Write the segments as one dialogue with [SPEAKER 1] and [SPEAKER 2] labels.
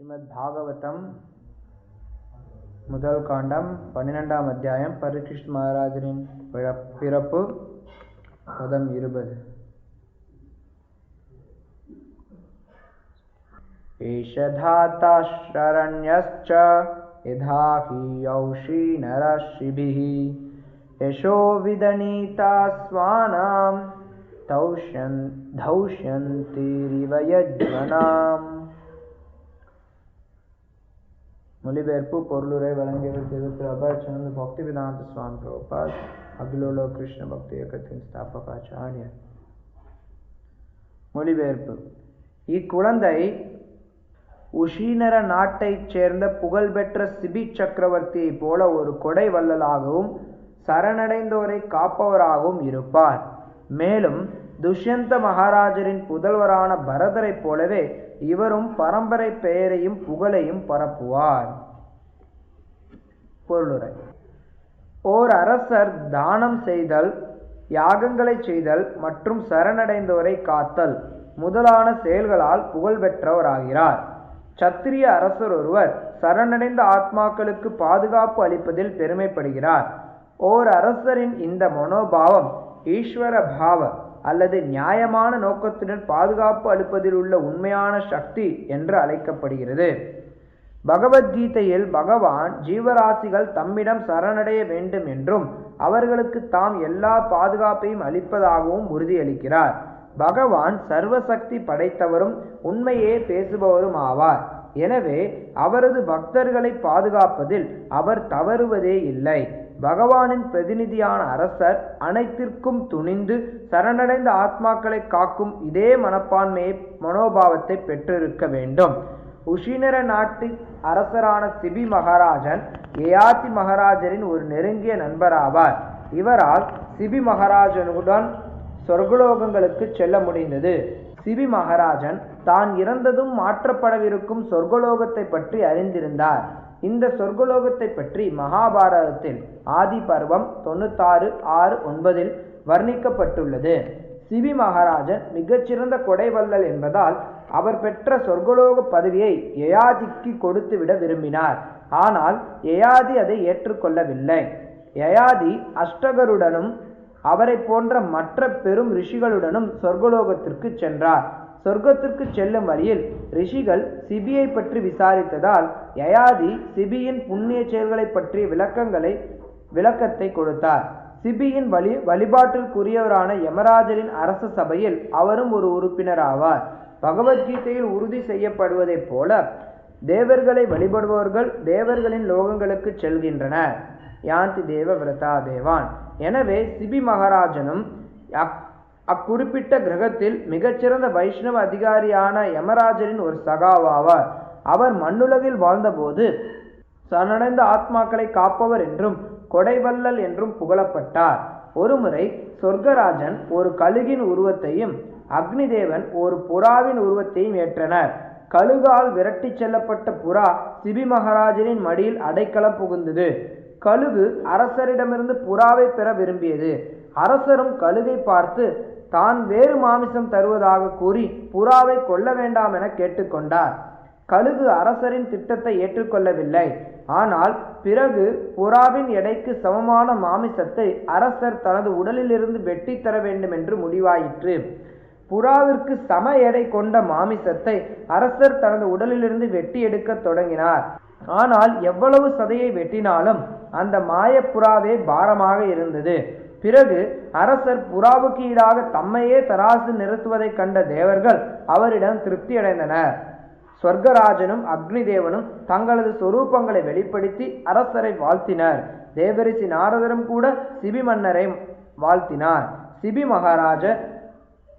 [SPEAKER 1] ஸ்ரீமத் பாகவதம் முதல் காண்டம் 12ஆம் அத்தியாயம். பரீட்சித் மகாராஜரின் பிறப்பு. பதம் 20. ஏஷதாதா ஷரண்யஸ்ச யதாஹி யௌஷி நரஷிபிஹி யசோ விதனீதா ஸ்வானாம் தௌஷ்யந்திரிவ யஜ்வனாம். மொழிபெயர்ப்பு பொருளுரை வழங்கியவர் அபர்ச்சனந்த பக்தி வேதாந்த சுவாமி பிரபுபாத், அகிலோலோ கிருஷ்ண பக்தி இயக்கத்தின் ஸ்தாபகாச்சாரியர். மொழிபெயர்ப்பு. இக்குழந்தை உஷீனர நாட்டைச் சேர்ந்த புகழ்பெற்ற சிபி சக்கரவர்த்தியை போல ஒரு கொடை வள்ளலாகவும் சரணடைந்தோரை காப்பவராகவும் இருப்பார். மேலும் துஷ்யந்த மகாராஜரின் புதல்வரான பரதரை போலவே இவரும் பரம்பரை பெயரையும் புகழையும் பரப்புவார். பொருளுரை. ஓர் அரசர் தானம் செய்தல், யாகங்களை செய்தல் மற்றும் சரணடைந்தோரை காத்தல் முதலான செயல்களால் புகழ் பெற்றவராகிறார். சத்திரிய அரசர் ஒருவர் சரணடைந்த ஆத்மாக்களுக்கு பாதுகாப்பு அளிப்பதில் பெருமைப்படுகிறார். ஓர் அரசரின் இந்த மனோபாவம் ஈஸ்வர பாவ அல்லது நியாயமான நோக்கத்துடன் பாதுகாப்பு அளிப்பதில் உள்ள உண்மையான சக்தி என்று அழைக்கப்படுகிறது. பகவத்கீதையில் பகவான் ஜீவராசிகள் தம்மிடம் சரணடைய வேண்டும் என்றும் அவர்களுக்கு தாம் எல்லா பாதுகாப்பையும் அளிப்பதாகவும் உறுதியளிக்கிறார். பகவான் சர்வசக்தி படைத்தவரும் உண்மையே பேசுபவரும் ஆவார். எனவே அவரது பக்தர்களை பாதுகாப்பதில் அவர் தவறுவதே இல்லை. பகவானின் பிரதிநிதியான அரசர் அனைத்திற்கும் துணிந்து சரணடைந்த ஆத்மாக்களை காக்கும் இதே மனோபாவத்தை பெற்றிருக்க வேண்டும். உஷீனர நாட்டு அரசரான சிபி மகாராஜன் யயாதி மகாராஜரின் ஒரு நெருங்கிய நண்பராவார். இவரால் சிபி மகாராஜனுடன் சொர்க்கலோகங்களுக்கு செல்ல முடிந்தது. சிபி மகாராஜன் தான் இறந்ததும் மாற்றப்படவிருக்கும் சொர்க்கலோகத்தை பற்றி அறிந்திருந்தார். இந்த சொர்க்கலோகத்தை பற்றி மகாபாரதத்தில் ஆதி பர்வம் 96:6-9 வர்ணிக்கப்பட்டுள்ளது. சிபி மகாராஜன் மிகச்சிறந்த கொடைவள்ளல் என்பதால் அவர் பெற்ற சொர்க்கலோக பதவியை யயாதிக்கு கொடுத்துவிட விரும்பினார். ஆனால் யயாதி அதை ஏற்றுக்கொள்ளவில்லை. யயாதி அஷ்டகருடனும் அவரை போன்ற மற்ற பெரும் ரிஷிகளுடனும் சொர்க்கலோகத்திற்கு சென்றார். சொர்க்கத்திற்கு செல்லும் வழியில் ரிஷிகள் சிபியை பற்றி விசாரித்ததால் யயாதி சிபியின் புண்ணிய செயல்களை பற்றிய விளக்கத்தை கொடுத்தார். சிபியின் வழிபாட்டிற்குரியவரான யமராஜரின் அரச சபையில் அவரும் ஒரு உறுப்பினர் ஆவார். பகவத்கீதையில் உறுதி செய்யப்படுவதைப் போல தேவர்களை வழிபடுபவர்கள் தேவர்களின் லோகங்களுக்கு செல்கின்றனர். யாந்தி தேவ விரதா தேவான். எனவே சிபி மகாராஜனும் அக்குறிப்பிட்ட கிரகத்தில் மிகச்சிறந்த வைஷ்ணவ அதிகாரியான யமராஜரின் ஒரு சகாவாவார். அவர் மண்ணுலகில் வாழ்ந்தபோது சரணடைந்த ஆத்மாக்களை காப்பவர் என்றும் கொடைவள்ளல் என்றும் புகழப்பட்டார். ஒருமுறை சொர்க்கராஜன் ஒரு கழுகின் உருவத்தையும் அக்னிதேவன் ஒரு புறாவின் உருவத்தையும் ஏற்றனர். கழுகால் விரட்டி செல்லப்பட்ட புறா சிபி மகாராஜரின் மடியில் அடைக்கலம் புகுந்தது. கழுகு அரசரிடமிருந்து புறாவை பெற விரும்பியது. அரசரும் கழுகை பார்த்து தான் வேறு மாமிசம் தருவதாக கூறி புறாவை கொல்ல வேண்டாம் என கேட்டுக்கொண்டார். கழுகு அரசரின் திட்டத்தை ஏற்றுக்கொள்ளவில்லை. ஆனால் பிறகு புறாவின் எடைக்கு சமமான மாமிசத்தை அரசர் தனது உடலிலிருந்து வெட்டி தர வேண்டும் என்று முடிவாயிற்று. புறாவிற்கு சம எடை கொண்ட மாமிசத்தை அரசர் தனது உடலிலிருந்து வெட்டி எடுக்க தொடங்கினார். ஆனால் எவ்வளவு சதையை வெட்டினாலும் அந்த மாயப்புறாவே பாரமாக இருந்தது. பிறகு அரசர் புறாவுக்கு ஈடாக தம்மையே தராசு நிறுத்துவதைக் கண்ட தேவர்கள் அவரிடம் திருப்தி அடைந்தனர். சொர்க்கராஜனும் அக்னிதேவனும் தங்களது சொரூபங்களை வெளிப்படுத்தி அரசரை வாழ்த்தினர். தேவரிசி நாரதரும் கூட சிபி மன்னரை வாழ்த்தினார். சிபி மகாராஜர்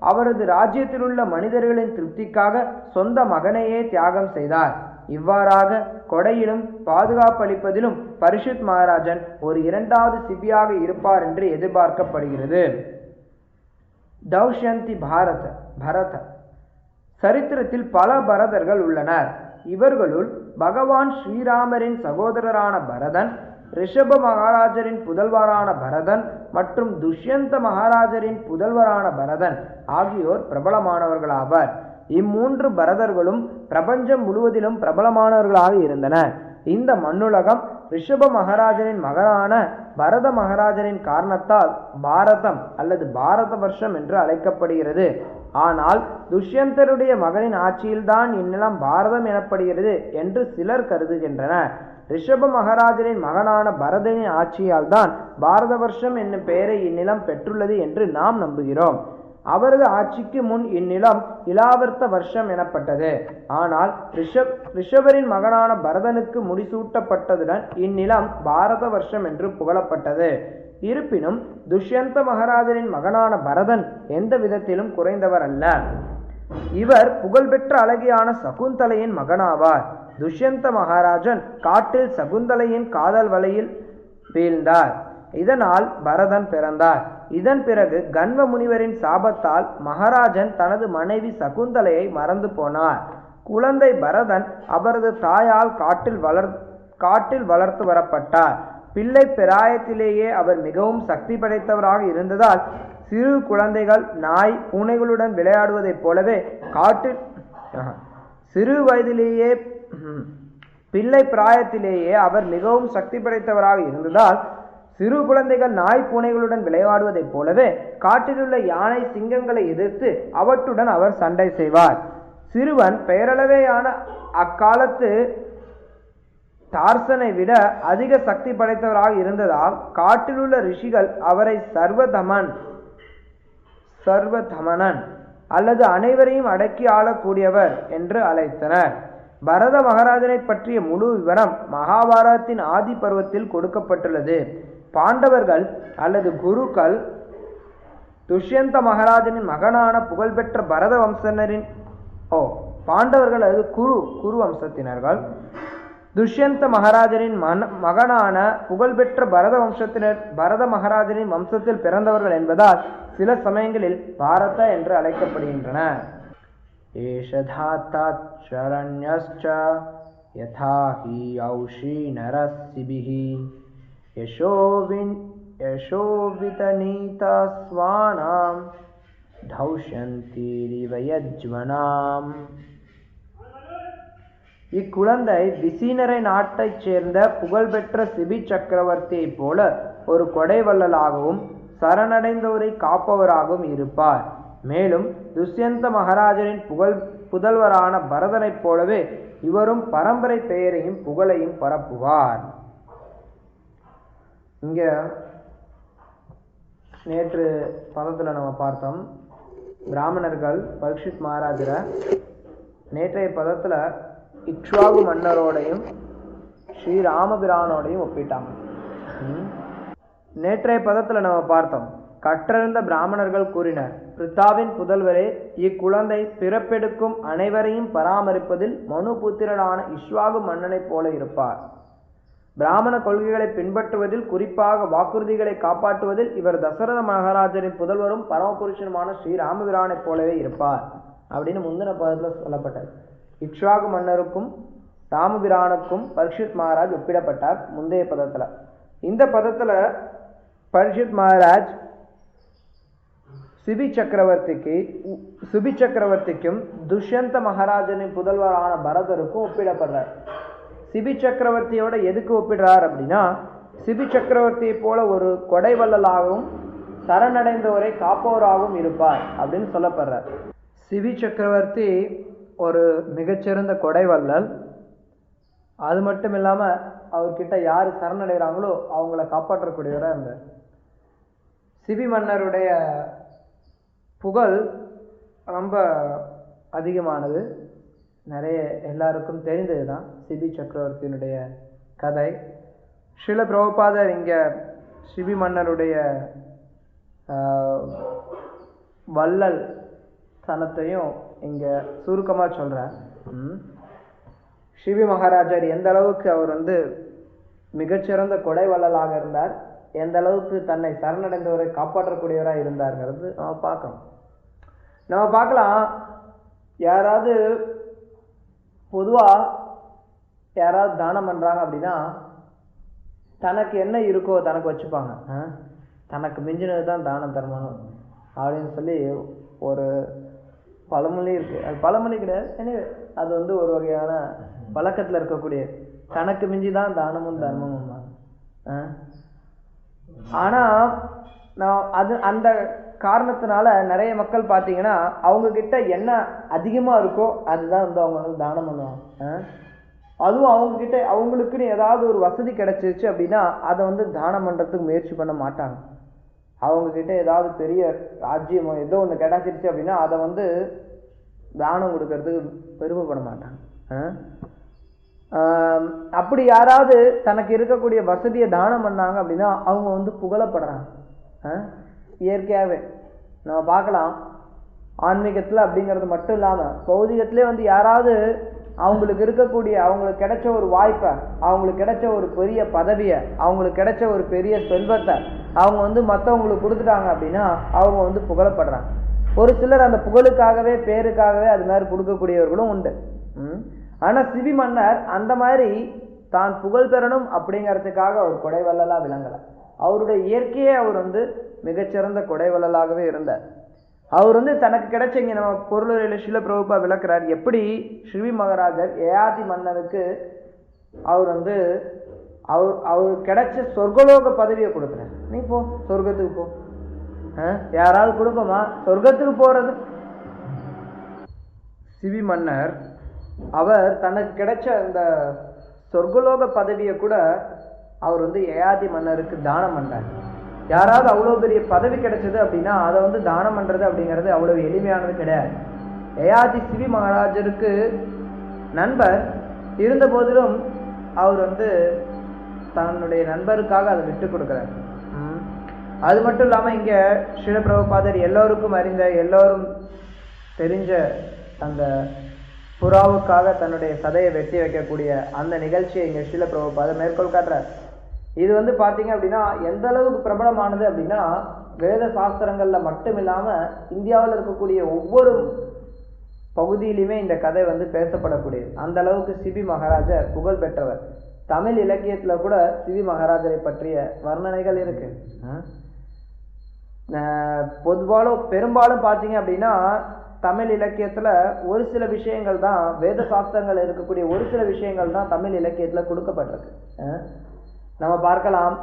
[SPEAKER 1] அவரது ராஜ்யத்தில் உள்ள மனிதர்களின் திருப்திக்காக சொந்த மகனையே தியாகம் செய்தார். இவ்வாறாக கொடையிலும் பாதுகாப்பளிப்பதிலும் பரீட்சித் மகாராஜன் ஒரு 2வது சிபியாக இருப்பார் என்று எதிர்பார்க்கப்படுகிறது. தௌஷ்யந்தி பரத. சரித்திரத்தில் பல பரதர்கள் உள்ளனர். இவர்களுள் பகவான் ஸ்ரீராமரின் சகோதரரான பரதன், ரிஷப மகாராஜரின் புதல்வரான பரதன் மற்றும் துஷ்யந்த மகாராஜரின் புதல்வரான பரதன் ஆகியோர் பிரபலமானவர்களாவர். இம்மூன்று பரதர்களும் பிரபஞ்சம் முழுவதிலும் பிரபலமானவர்களாக இருந்தனர். இந்த மண்ணுலகம் ரிஷப மகாராஜனின் மகனான பரத மகாராஜனின் காரணத்தால் பாரதம் அல்லது பாரத வருஷம் என்று அழைக்கப்படுகிறது. ஆனால் துஷ்யந்தருடைய மகனின் ஆட்சியில்தான் இந்நிலம் பாரதம் எனப்படுகிறது என்று சிலர் கருதுகின்றனர். ரிஷப மகாராஜனின் மகனான பரதனின் ஆட்சியால் தான் பாரத வருஷம் என்னும் பெயரை இந்நிலம் பெற்றுள்ளது என்று நாம் நம்புகிறோம். அவரது ஆட்சிக்கு முன் இந்நிலம் இலாவர்த்த வருஷம் எனப்பட்டது. ஆனால் ரிஷபரின் மகனான பரதனுக்கு முடிசூட்டப்பட்டதுடன் இந்நிலம் பாரத வருஷம் என்று புகழப்பட்டது. இருப்பினும் துஷ்யந்த மகாராஜனின் மகனான பரதன் எந்த விதத்திலும் குறைந்தவர் அல்ல. இவர் புகழ்பெற்ற அழகியான சகுந்தலையின் மகனாவார். துஷ்யந்த மகாராஜன் காட்டில் சகுந்தலையின் காதல் வலையில் வீழ்ந்தார். இதனால் பரதன் பிறந்தார். இதன் பிறகு கன்வ முனிவரின் சாபத்தால் மகாராஜன் தனது மனைவி சகுந்தலையை மறந்து போனார். குழந்தை பரதன் அவரது தாயால் காட்டில் வளர்த்து வரப்பட்டார். பிள்ளை பிராயத்திலேயே அவர் மிகவும் சக்தி படைத்தவராக இருந்ததால் சிறு குழந்தைகள் நாய் பூனைகளுடன் விளையாடுவதைப் போலவே சிறு வயதிலேயே பிள்ளை பிராயத்திலேயே அவர் மிகவும் சக்தி படைத்தவராக இருந்ததால் சிறு குழந்தைகள் நாய் பூனைகளுடன் விளையாடுவதைப் போலவே காட்டிலுள்ள யானை சிங்கங்களை எதிர்த்து அவற்றுடன் அவர் சண்டை செய்வார். சிறுவன் பெயரளவேயான அக்காலத்து டார்சனை விட அதிக சக்தி படைத்தவராக இருந்ததால் காட்டிலுள்ள ரிஷிகள் அவரை சர்வதமனன் அல்லது அனைவரையும் அடக்கி ஆளக்கூடியவர் என்று அழைத்தனர். பரத மகாராஜனை பற்றிய முழு விவரம் மகாபாரதத்தின் ஆதி பருவத்தில் கொடுக்கப்பட்டுள்ளது. பாண்டவர்கள் அல்லது குருக்கள் துஷ்யந்த மகாராஜனின் மகனான புகழ்பெற்ற பரத வம்சத்தினரின் பாண்டவர்கள் அல்லது குரு வம்சத்தினர்கள் துஷ்யந்த மகாராஜனின் மகனான புகழ்பெற்ற பரத மகாராஜனின் வம்சத்தில் பிறந்தவர்கள் என்பதால் சில சமயங்களில் பாரத என்று அழைக்கப்படுகின்றனர். ஏஷதாத்தாத் சரண்யஸ்ச யதா ஹி ஔஷி நரசிபிஹி யசோவிதநீதா ஸ்வானாம் தௌஷ்யந்தீரிவ யஜ்வனாம். இக்குழந்தை விசீனரை நாட்டைச் சேர்ந்த புகழ்பெற்ற சிபி சக்கரவர்த்தியைப் போல ஒரு கொடைவள்ளலாகவும் சரணடைந்தோரை காப்பவராகவும் இருப்பார். மேலும் துஷ்யந்த மகாராஜனின் புதல்வரான பரதனைப் போலவே இவரும் பரம்பரை பெயரையும் புகழையும் பரப்புவார். இங்க நேற்று பதத்தில் நம்ம பார்த்தோம், பிராமணர்கள் பரீட்சித் மகாராஜரை நேற்றைய பதத்தில் இக்ஷ்வாகு மன்னரோடையும் ஸ்ரீராமபிரானோடையும் ஒப்பிட்டாங்க. நேற்றைய பதத்தில் நம்ம பார்த்தோம், கற்றறிந்த பிராமணர்கள் கூறினர், பிரித்தாவின் புதல்வரே, இக்குழந்தை பிறப்பெடுக்கும் அனைவரையும் பராமரிப்பதில் மனுபுத்திரனான இக்ஷ்வாகு மன்னனைப் போல இருப்பார். பிராமண கொள்கைகளை பின்பற்றுவதில், குறிப்பாக வாக்குறுதிகளை காப்பாற்றுவதில் இவர் தசரத மகாராஜரின் புதல்வரும் பரமபுருஷனுமான ஸ்ரீராமபிரானைப் போலவே இருப்பார் அப்படின்னு முந்தின பதத்தில் சொல்லப்பட்டது. இக்ஷ்வாகு மன்னருக்கும் ராமபிரானுக்கும் பரீட்சித் மகாராஜ் ஒப்பிடப்பட்டார் முந்தைய பதத்தில். இந்த பதத்தில் பரீட்சித் மகாராஜ் சிபி சக்கரவர்த்திக்கும் துஷ்யந்த மகாராஜனின் புதல்வரான பரதருக்கும் ஒப்பிடப்படுறார். சிபி சக்கரவர்த்தியோட எதுக்கு ஒப்பிடுறார் அப்படின்னா, சிபி சக்கரவர்த்தியை போல ஒரு கொடைவள்ளலாகவும் சரணடைந்தவரை காப்பவராகவும் இருப்பார் அப்படின்னு சொல்லப்படுறார். சிபி சக்கரவர்த்தி ஒரு மிகச்சிறந்த கொடைவள்ளல். அது மட்டும் இல்லாமல் அவர்கிட்ட யார் சரணடைகிறாங்களோ அவங்கள காப்பாற்றக்கூடியவராக இருந்தார். சிபி மன்னருடைய புகழ் ரொம்ப அதிகமானது, நிறைய எல்லாருக்கும் தெரிந்தது தான் சிபி சக்கரவர்த்தியினுடைய கதை. ஸ்ரீல பிரபுபாதர் இங்கே சிபி மன்னருடைய வள்ளல் தனத்தையும் இங்கே சுருக்கமாக சொல்கிறார். சிபி மகாராஜர் எந்த அளவுக்கு அவர் மிகச்சிறந்த கொடை வள்ளலாக இருந்தார், எந்த அளவுக்கு தன்னை சரணடைந்தவரை காப்பாற்றக்கூடியவராக இருந்தாருங்கிறது நம்ம பார்க்கலாம். யாராவது பொதுவாக யாராவது தானம் பண்ணுறாங்க அப்படின்னா தனக்கு என்ன இருக்கோ தனக்கு வச்சுப்பாங்க. தனக்கு மிஞ்சினது தான் தானம் தர்மம் அப்படின்னு சொல்லி ஒரு பழமொழி இருக்கு, அது பழமொழி கிடையாது, எனவே அது வந்து ஒரு வகையான பழக்கத்துல இருக்கக்கூடிய தனக்கு மிஞ்சிதான் தானமும் தர்மமும். ஆனா நான் அது அந்த காரணத்தினால நிறைய மக்கள் பார்த்தீங்கன்னா அவங்க கிட்ட என்ன அதிகமா இருக்கோ அதுதான் வந்து அவங்க வந்து தானம் பண்ணுவாங்க. அதுவும் அவங்க கிட்ட அவங்களுக்குன்னு ஏதாவது ஒரு வசதி கிடைச்சிருச்சு அப்படின்னா அதை வந்து தானம் பண்றதுக்கு முயற்சி பண்ண மாட்டாங்க. அவங்க கிட்ட ஏதாவது பெரிய ராஜ்யமோ ஏதோ ஒன்று கிடைச்சிருச்சு அப்படின்னா அதை வந்து தானம் கொடுக்கறதுக்கு பெருமைப்பட மாட்டாங்க. அப்படி யாராவது தனக்கு இருக்கக்கூடிய வசதியை தானம் பண்ணாங்க அப்படின்னா அவங்க வந்து புகழப்படுறாங்க. இயற்கையாகவே நம்ம பார்க்கலாம், ஆன்மீகத்தில் அப்படிங்கிறது மட்டும் இல்லாமல் பௌதிகத்திலே வந்து யாராவது அவங்களுக்கு இருக்கக்கூடிய அவங்களுக்கு கிடைச்ச ஒரு வாய்ப்பை, அவங்களுக்கு கிடைச்ச ஒரு பெரிய பதவியை, அவங்களுக்கு கிடைச்ச ஒரு பெரிய செல்வத்தை அவங்க வந்து மற்றவங்களுக்கு கொடுத்துட்டாங்க அப்படின்னா அவங்க வந்து புகழப்படுறாங்க. ஒரு சிலர் அந்த புகழுக்காகவே பேருக்காகவே அது மாதிரி கொடுக்கக்கூடியவர்களும் உண்டு. ஆனால் சிவி மன்னர் அந்த மாதிரி தான் புகழ் பெறணும் அப்படிங்கிறதுக்காக அவர் கொடைவள்ளலாக விளங்கலை. அவருடைய இயற்கையே அவர் வந்து மிகச்சிறந்த கொடைவள்ளலாகவே இருந்தார். அவர் வந்து தனக்கு கிடைச்ச, இங்கே நம்ம பொருளுரையில் ஷீல பிரபுபா விளக்குறார், எப்படி ஸ்ரீ மகாராஜர் யயாதி மன்னனுக்கு அவர் வந்து அவர் கிடைச்ச சொர்க்கலோக பதவியை கொடுக்குறார். நீ போ சொர்க்கத்துக்கு போ. யாராவது கொடுப்போமா சொர்க்கத்துக்கு போறது? சிவி மன்னர் அவர் தனக்கு கிடைச்ச அந்த சொர்க்கலோக பதவியை கூட அவர் வந்து யயாதி மன்னருக்கு தானம் பண்றார். யாராவது அவ்வளோ பெரிய பதவி கிடைச்சது அப்படின்னா அதை வந்து தானம் பண்றது அப்படிங்கிறது அவ்வளவு எளிமையானது கிடையாது. யயாதி சிவி மகாராஜருக்கு நண்பர் இருந்த போதிலும் அவர் வந்து தன்னுடைய நண்பருக்காக அதை விட்டு கொடுக்கிறார். அது மட்டும் இல்லாமல் இங்கே ஸ்ரீல பிரபுபாதர் எல்லோருக்கும் அறிந்த எல்லோரும் தெரிஞ்ச அந்த புறாவுக்காக தன்னுடைய சதையை வெட்டி வைக்கக்கூடிய அந்த நிகழ்ச்சியை இங்கே ஸ்ரீல பிரபுபாதர் மேற்கோள் காட்டுறார். இது வந்து பார்த்தீங்க அப்படின்னா எந்த அளவுக்கு பிரபலமானது அப்படின்னா வேத சாஸ்திரங்களில் மட்டும் இல்லாமல் இந்தியாவில் இருக்கக்கூடிய ஒவ்வொரு பகுதியிலுமே இந்த கதை வந்து பேசப்படக்கூடியது. அந்த அளவுக்கு சிவி மகாராஜர் புகழ் பெற்றவர். தமிழ் இலக்கியத்தில் கூட சிவி மகாராஜரை பற்றிய வர்ணனைகள் இருக்கு. பெரும்பாலும் பார்த்தீங்க அப்படின்னா தமிழ் இலக்கியத்தில் ஒரு சில விஷயங்கள் தான், வேத சாஸ்திரங்கள் இருக்கக்கூடிய ஒரு சில விஷயங்கள் தான் தமிழ் இலக்கியத்தில் கொடுக்கப்பட்டிருக்கு. நம்ம பார்க்கலாம்,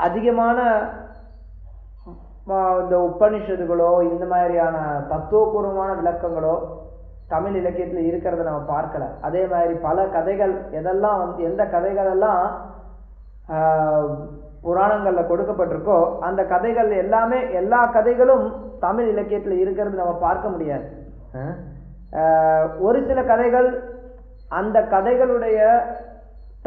[SPEAKER 1] அதிகமான இந்த உபநிஷத்துகளோ இந்த மாதிரியான தத்துவபூர்வமான விளக்கங்களோ தமிழ் இலக்கியத்தில் இருக்கிறத நம்ம பார்க்கல. அதே மாதிரி பல கதைகள் எதெல்லாம் எந்த கதைகள் எல்லாம் புராணங்களில் கொடுக்கப்பட்டிருக்கோ அந்த கதைகள் எல்லாமே எல்லா கதைகளும் தமிழ் இலக்கியத்தில் இருக்கிறது நம்ம பார்க்க முடியாது. ஒரு சில கதைகள் அந்த கதைகளுடைய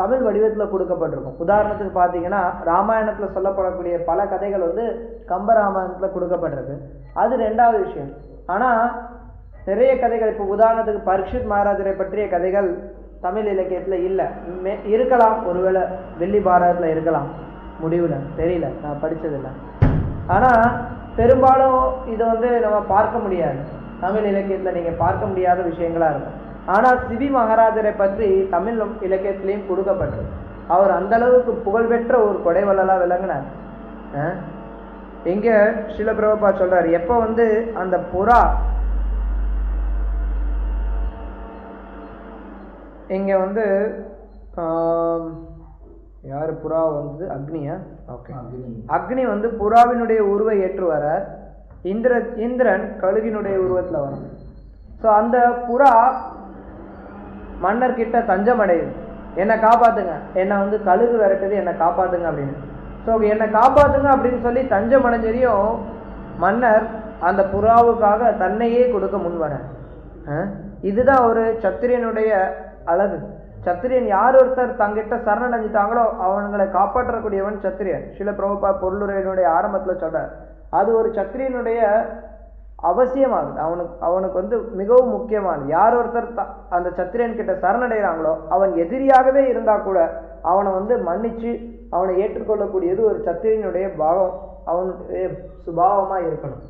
[SPEAKER 1] தமிழ் வடிவத்தில் கொடுக்கப்பட்டிருக்கும். உதாரணத்துக்கு பார்த்தீங்கன்னா ராமாயணத்தில் சொல்லப்படக்கூடிய பல கதைகள் வந்து கம்ப ராமாயணத்தில் கொடுக்கப்பட்டிருக்கு. அது ரெண்டாவது விஷயம். ஆனால் நிறைய கதைகள், இப்போ உதாரணத்துக்கு பரீட்சித் மகாராஜரை பற்றிய கதைகள் தமிழ் இலக்கியத்தில் இல்லை. இருக்கலாம், ஒருவேளை வெள்ளி பாரதத்தில் இருக்கலாம், முடிவில் தெரியல, நான் படித்ததில்லை. ஆனால் பெரும்பாலும் இதை வந்து நம்ம பார்க்க முடியாது, தமிழ் இலக்கியத்தில் நீங்கள் பார்க்க முடியாத விஷயங்களாக இருக்கும். ஆனால் சிவி மகாராஜரை பற்றி தமிழ் இலக்கியத்திலையும் கொடுக்கப்பட்டது. அவர் அந்த அளவுக்கு புகழ்பெற்ற ஒரு கொடைவள்ளலாக விளங்கினார். இங்கே ஸ்ரீல பிரபுபா சொல்றார், எப்போ வந்து அந்த புறா இங்கே வந்து யார் புறா வந்து அக்னியா? ஓகே, அக்னி வந்து புறாவினுடைய உருவை ஏற்று வரார். இந்திரன் கழுகினுடைய உருவத்தில் வரும். ஸோ அந்த புறா மன்னர் கிட்ட தஞ்சம் அடையுது, என்னை காப்பாத்துங்க, என்னை வந்து கழுகு விரட்டுது, என்னை காப்பாத்துங்க அப்படின்னு. ஸோ என்னை காப்பாத்துங்க அப்படின்னு சொல்லி தஞ்சம் அடைஞ்சதையும் மன்னர் அந்த புறாவுக்காக தன்னையே கொடுக்க முன் வர. இதுதான் ஒரு சத்திரியனுடைய அழகு. சத்திரியன் யார் ஒருத்தர் தங்கிட்ட சரணடைஞ்சிட்டாங்களோ அவங்களை காப்பாற்றக்கூடியவன் சத்திரியன். ஸ்ரீல பிரபுபா பொருளுரையினுடைய ஆரம்பத்தில் சொல்றார், அது ஒரு சத்திரியனுடைய அவசியமாகுது. அவனுக்கு வந்து மிகவும் முக்கியமானது. யார் ஒருத்தர் அந்த சத்திரியன் கிட்ட சரணடைகிறாங்களோ அவன் எதிரியாகவே இருந்தா கூட அவனை வந்து மன்னிச்சு அவனை ஏற்றுக்கொள்ளக்கூடியது ஒரு சத்திரியனுடைய பாவம், அவனுடைய சுபாவமா இருக்கணும்.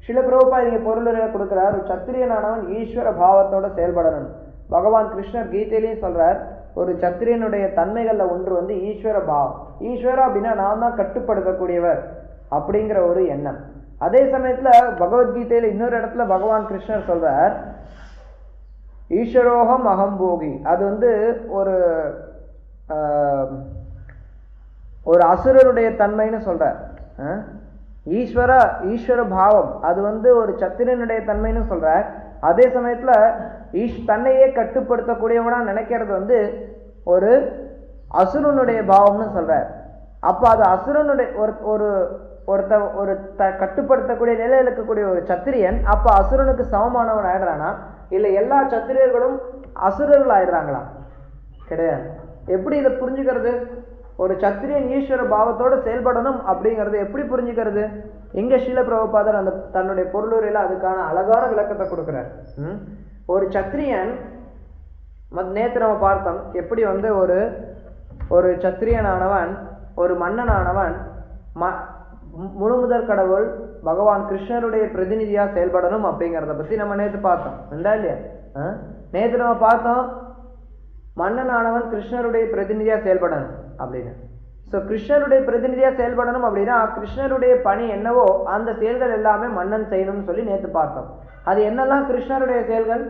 [SPEAKER 1] ஸ்ரீல பிரபுபா இங்க பொருளுரையை கொடுக்கிறார், ஒரு சத்திரியனானவன் ஈஸ்வர பாவத்தோட செயல்படணும். பகவான் கிருஷ்ணர் கீதையிலையும் சொல்றார், ஒரு சத்திரியனுடைய தன்மைகள்ல ஒன்று வந்து ஈஸ்வர பாவம். ஈஸ்வரா அப்படின்னா நான் தான் கட்டுப்படுத்தக்கூடியவர் அப்படிங்கிற ஒரு எண்ணம். அதே சமயத்துல பகவத்கீதையில இன்னொரு இடத்துல பகவான் கிருஷ்ணர் சொல்றார், ஈஸ்வரோகம் அகம்போகி. அது வந்து ஒரு அசுரருடைய தன்மைன்னு சொல்றார். ஈஸ்வர பாவம் அது வந்து ஒரு சத்திரனுடைய தன்மைன்னு சொல்றார். அதே சமயத்துல தன்னையே கட்டுப்படுத்தக்கூடியவனா நினைக்கிறது வந்து ஒரு அசுரனுடைய பாவம்னு சொல்றார். அப்ப அது அசுரனுடைய ஒரு கட்டுப்படுத்தக்கூடிய நிலையில் இருக்கக்கூடிய ஒரு சத்திரியன் அப்ப அசுரனுக்கு சமமானவன் ஆயிடுறானா, இல்ல எல்லா சத்திரியர்களும் அசுரர்கள் ஆயிடுறாங்களா? கிடையாது. எப்படி இதை புரிஞ்சுக்கிறது? ஒரு சத்திரியன் ஈஸ்வர பாவத்தோட செயல்படணும் அப்படிங்கறது எப்படி புரிஞ்சுக்கிறது? எங்க ஸ்ரீல பிரபுபாதர் அந்த தன்னுடைய பொருளுரையில அதுக்கான அழகான விளக்கத்தை கொடுக்கிறார். ஒரு சத்திரியன், நேற்று நம்ம பார்த்தோம் எப்படி வந்து ஒரு சத்திரியனானவன், ஒரு மன்னனானவன் முழுமுதற் கடவுள் பகவான் கிருஷ்ணருடைய பிரதிநிதியா செயல்படணும் அப்படிங்கறத பத்தி நம்ம நேற்று பார்த்தோம் இல்லையா? நேற்று நம்ம பார்த்தோம் மன்னனானவன் கிருஷ்ணருடைய பிரதிநிதியா செயல்படணும் அப்படின்னு. ஸோ கிருஷ்ணருடைய பிரதிநிதியா செயல்படணும் அப்படின்னா கிருஷ்ணருடைய பணி என்னவோ அந்த செயல்கள் எல்லாமே மன்னன் செய்யணும்னு சொல்லி நேற்று பார்த்தோம். அது என்னெல்லாம் கிருஷ்ணருடைய செயல்கள்?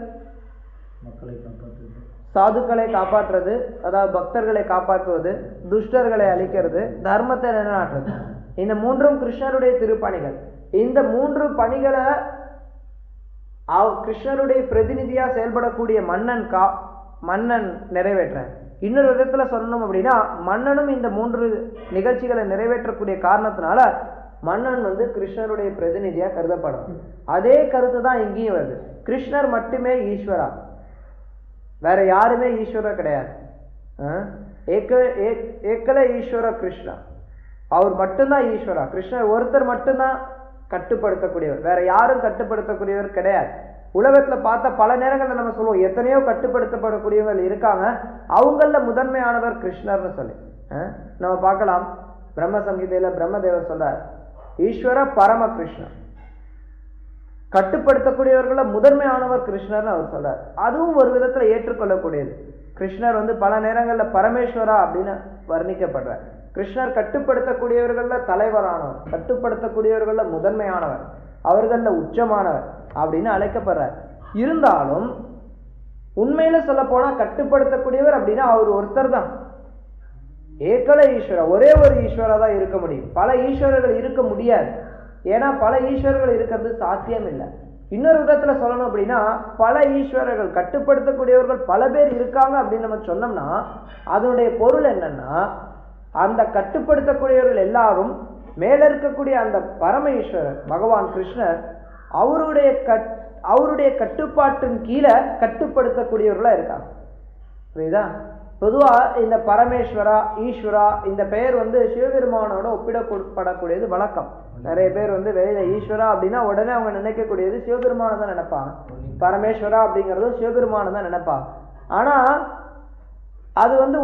[SPEAKER 1] சாதுக்களை காப்பாற்றுறது, அதாவது பக்தர்களை காப்பாற்றுவது, துஷ்டர்களை அழிக்கிறது, தர்மத்தை நிலைநாட்டுறது. இந்த மூன்றும் கிருஷ்ணருடைய திருப்பணிகள். இந்த மூன்று பணிகளை கிருஷ்ணருடைய பிரதிநிதியா செயல்படக்கூடிய மன்னன் நிறைவேற்ற. இன்னொரு விதத்துல சொல்லணும் அப்படின்னா மன்னனும் இந்த மூன்று நிகழ்ச்சிகளை நிறைவேற்றக்கூடிய காரணத்தினால மன்னன் வந்து கிருஷ்ணருடைய பிரதிநிதியா கருதப்படும். அதே கருத்து தான் இங்கேயும் வருது. கிருஷ்ணர் மட்டுமே ஈஸ்வரா, வேற யாருமே ஈஸ்வரர் கிடையாது. ஏக்கல ஈஸ்வர கிருஷ்ணா, அவர் மட்டும்தான் ஈஸ்வரா. கிருஷ்ணர் ஒருத்தர் மட்டும்தான் கட்டுப்படுத்தக்கூடியவர், வேற யாரும் கட்டுப்படுத்தக்கூடியவர் கிடையாது. உலகத்துல பார்த்தா பல நேரங்கள்ல நம்ம சொல்லுவோம் எத்தனையோ கட்டுப்படுத்தப்படக்கூடியவர்கள் இருக்காங்க, அவங்கள முதன்மையானவர் கிருஷ்ணர்னு சொல்லி நம்ம பார்க்கலாம். பிரம்ம சங்கீதையில பிரம்மதேவர் சொல்றார், ஈஸ்வர பரம கிருஷ்ணர், கட்டுப்படுத்தக்கூடியவர்கள முதன்மையானவர் கிருஷ்ணர்னு அவர் சொல்றார். அதுவும் ஒரு விதத்துல ஏற்றுக்கொள்ளக்கூடியது. கிருஷ்ணர் வந்து பல நேரங்கள்ல பரமேஸ்வரா அப்படின்னு வர்ணிக்கப்படுறார். கிருஷ்ணர் கட்டுப்படுத்தக்கூடியவர்கள தலைவரானவர், கட்டுப்படுத்தக்கூடியவர்கள முதன்மையானவர், அவர்கள உச்சமானவர் அப்படின்னு அழைக்கப்படுறார். இருந்தாலும் உண்மையில சொல்ல போனா கட்டுப்படுத்தக்கூடியவர் அப்படின்னா அவர் ஒருத்தர் தான், ஏக்கல ஈஸ்வரா, ஒரே ஒரு ஈஸ்வரா தான் இருக்க முடியும். பல ஈஸ்வரர்கள் இருக்க முடியாது. ஏன்னா பல ஈஸ்வரர்கள் இருக்கிறது சாத்தியம் இல்லை. இன்னொரு விதத்துல சொல்லணும் அப்படின்னா பல ஈஸ்வரர்கள் கட்டுப்படுத்தக்கூடியவர்கள் பல பேர் இருக்காங்க அப்படின்னு நம்ம சொன்னோம்னா அதனுடைய பொருள் என்னன்னா அந்த கட்டுப்படுத்தக்கூடியவர்கள் எல்லாரும் மேல இருக்கக்கூடிய அந்த பரம ஈஸ்வரர் பகவான் கிருஷ்ணர் அவருடைய கட்டுப்பாட்டின் கீழே கட்டுப்படுத்தக்கூடியவர்களா இருக்காங்க. புரியுதா? பொதுவா இந்த பரமேஸ்வரா ஈஸ்வரா இந்த பெயர் வந்து சிவபெருமானோட ஒப்பிடப்படக்கூடியது வழக்கம். நிறைய பேர் வந்து வெளியில ஈஸ்வரா அப்படின்னா உடனே அவங்க நினைக்கக்கூடியது சிவபெருமான தான் நினைப்பாங்க, பரமேஸ்வரா அப்படிங்கறதும் சிவபெருமான தான் நினைப்பாங்க. ஆனா அது வந்து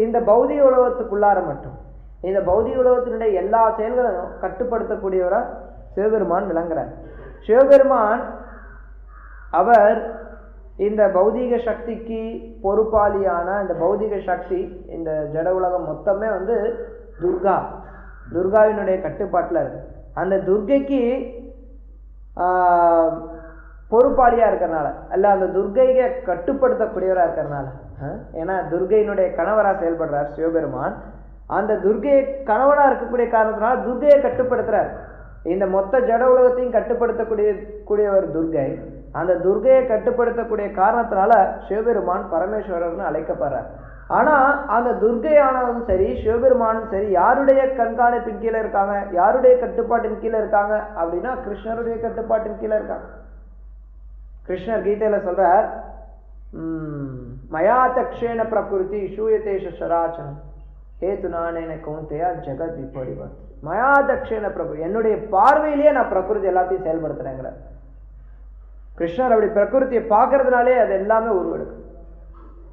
[SPEAKER 1] இந்த பௌதிக உலகத்துக்குள்ளார மட்டும், இந்த பௌதிக உலகத்தினுடைய எல்லா செயல்களையும் கட்டுப்படுத்தக்கூடியவரா சிவபெருமான் விளங்குறார். சிவபெருமான் அவர் இந்த பௌதீக சக்திக்கு பொறுப்பாளியான இந்த பௌதிக சக்தி, இந்த ஜட உலகம் மொத்தமே வந்து துர்காவினுடைய கட்டுப்பாட்டில் இருக்கு. அந்த துர்கைக்கு பொறுப்பாளியா இருக்கிறனால அல்ல, அந்த துர்கையை கட்டுப்படுத்தக்கூடியவரா இருக்கிறனால, ஏன்னா துர்கையினுடைய கணவரா செயல்படுறார் சிவபெருமான். அந்த துர்கையை கணவனா இருக்கக்கூடிய காரணத்தினால துர்கையை கட்டுப்படுத்துறார். இந்த மொத்த ஜட உலகத்தையும் கட்டுப்படுத்தக்கூடியவர் துர்கை. அந்த துர்கையை கட்டுப்படுத்தக்கூடிய காரணத்தினால சிவபெருமான் பரமேஸ்வரர்னு அழைக்கப்படுறார். ஆனா அந்த துர்கையானதும் சரி சிவபெருமானும் சரி யாருடைய கண்காணிப்பின் கீழே இருக்காங்க, யாருடைய கட்டுப்பாட்டின் கீழே இருக்காங்க அப்படின்னா கிருஷ்ணருடைய கட்டுப்பாட்டின் கீழே இருக்காங்க. கிருஷ்ணர் கீதையில சொல்றார், மயா தக்ஷேன பிரகிருதி சூயதேஷ சராச்சரம் ஹேத்து நானேன கௌந்தேயா ஜெகத் விபரிவர்த்தி. மயா தக்ஷேன பிரகிருதி, என்னுடைய பார்வையிலேயே நான் பிரகிருதி எல்லாத்தையும் செயல்படுத்துறேங்கிற கிருஷ்ணர். அப்படி பிரகிருத்தியை பார்க்கறதுனாலே அது எல்லாமே உருவெடுக்கும்.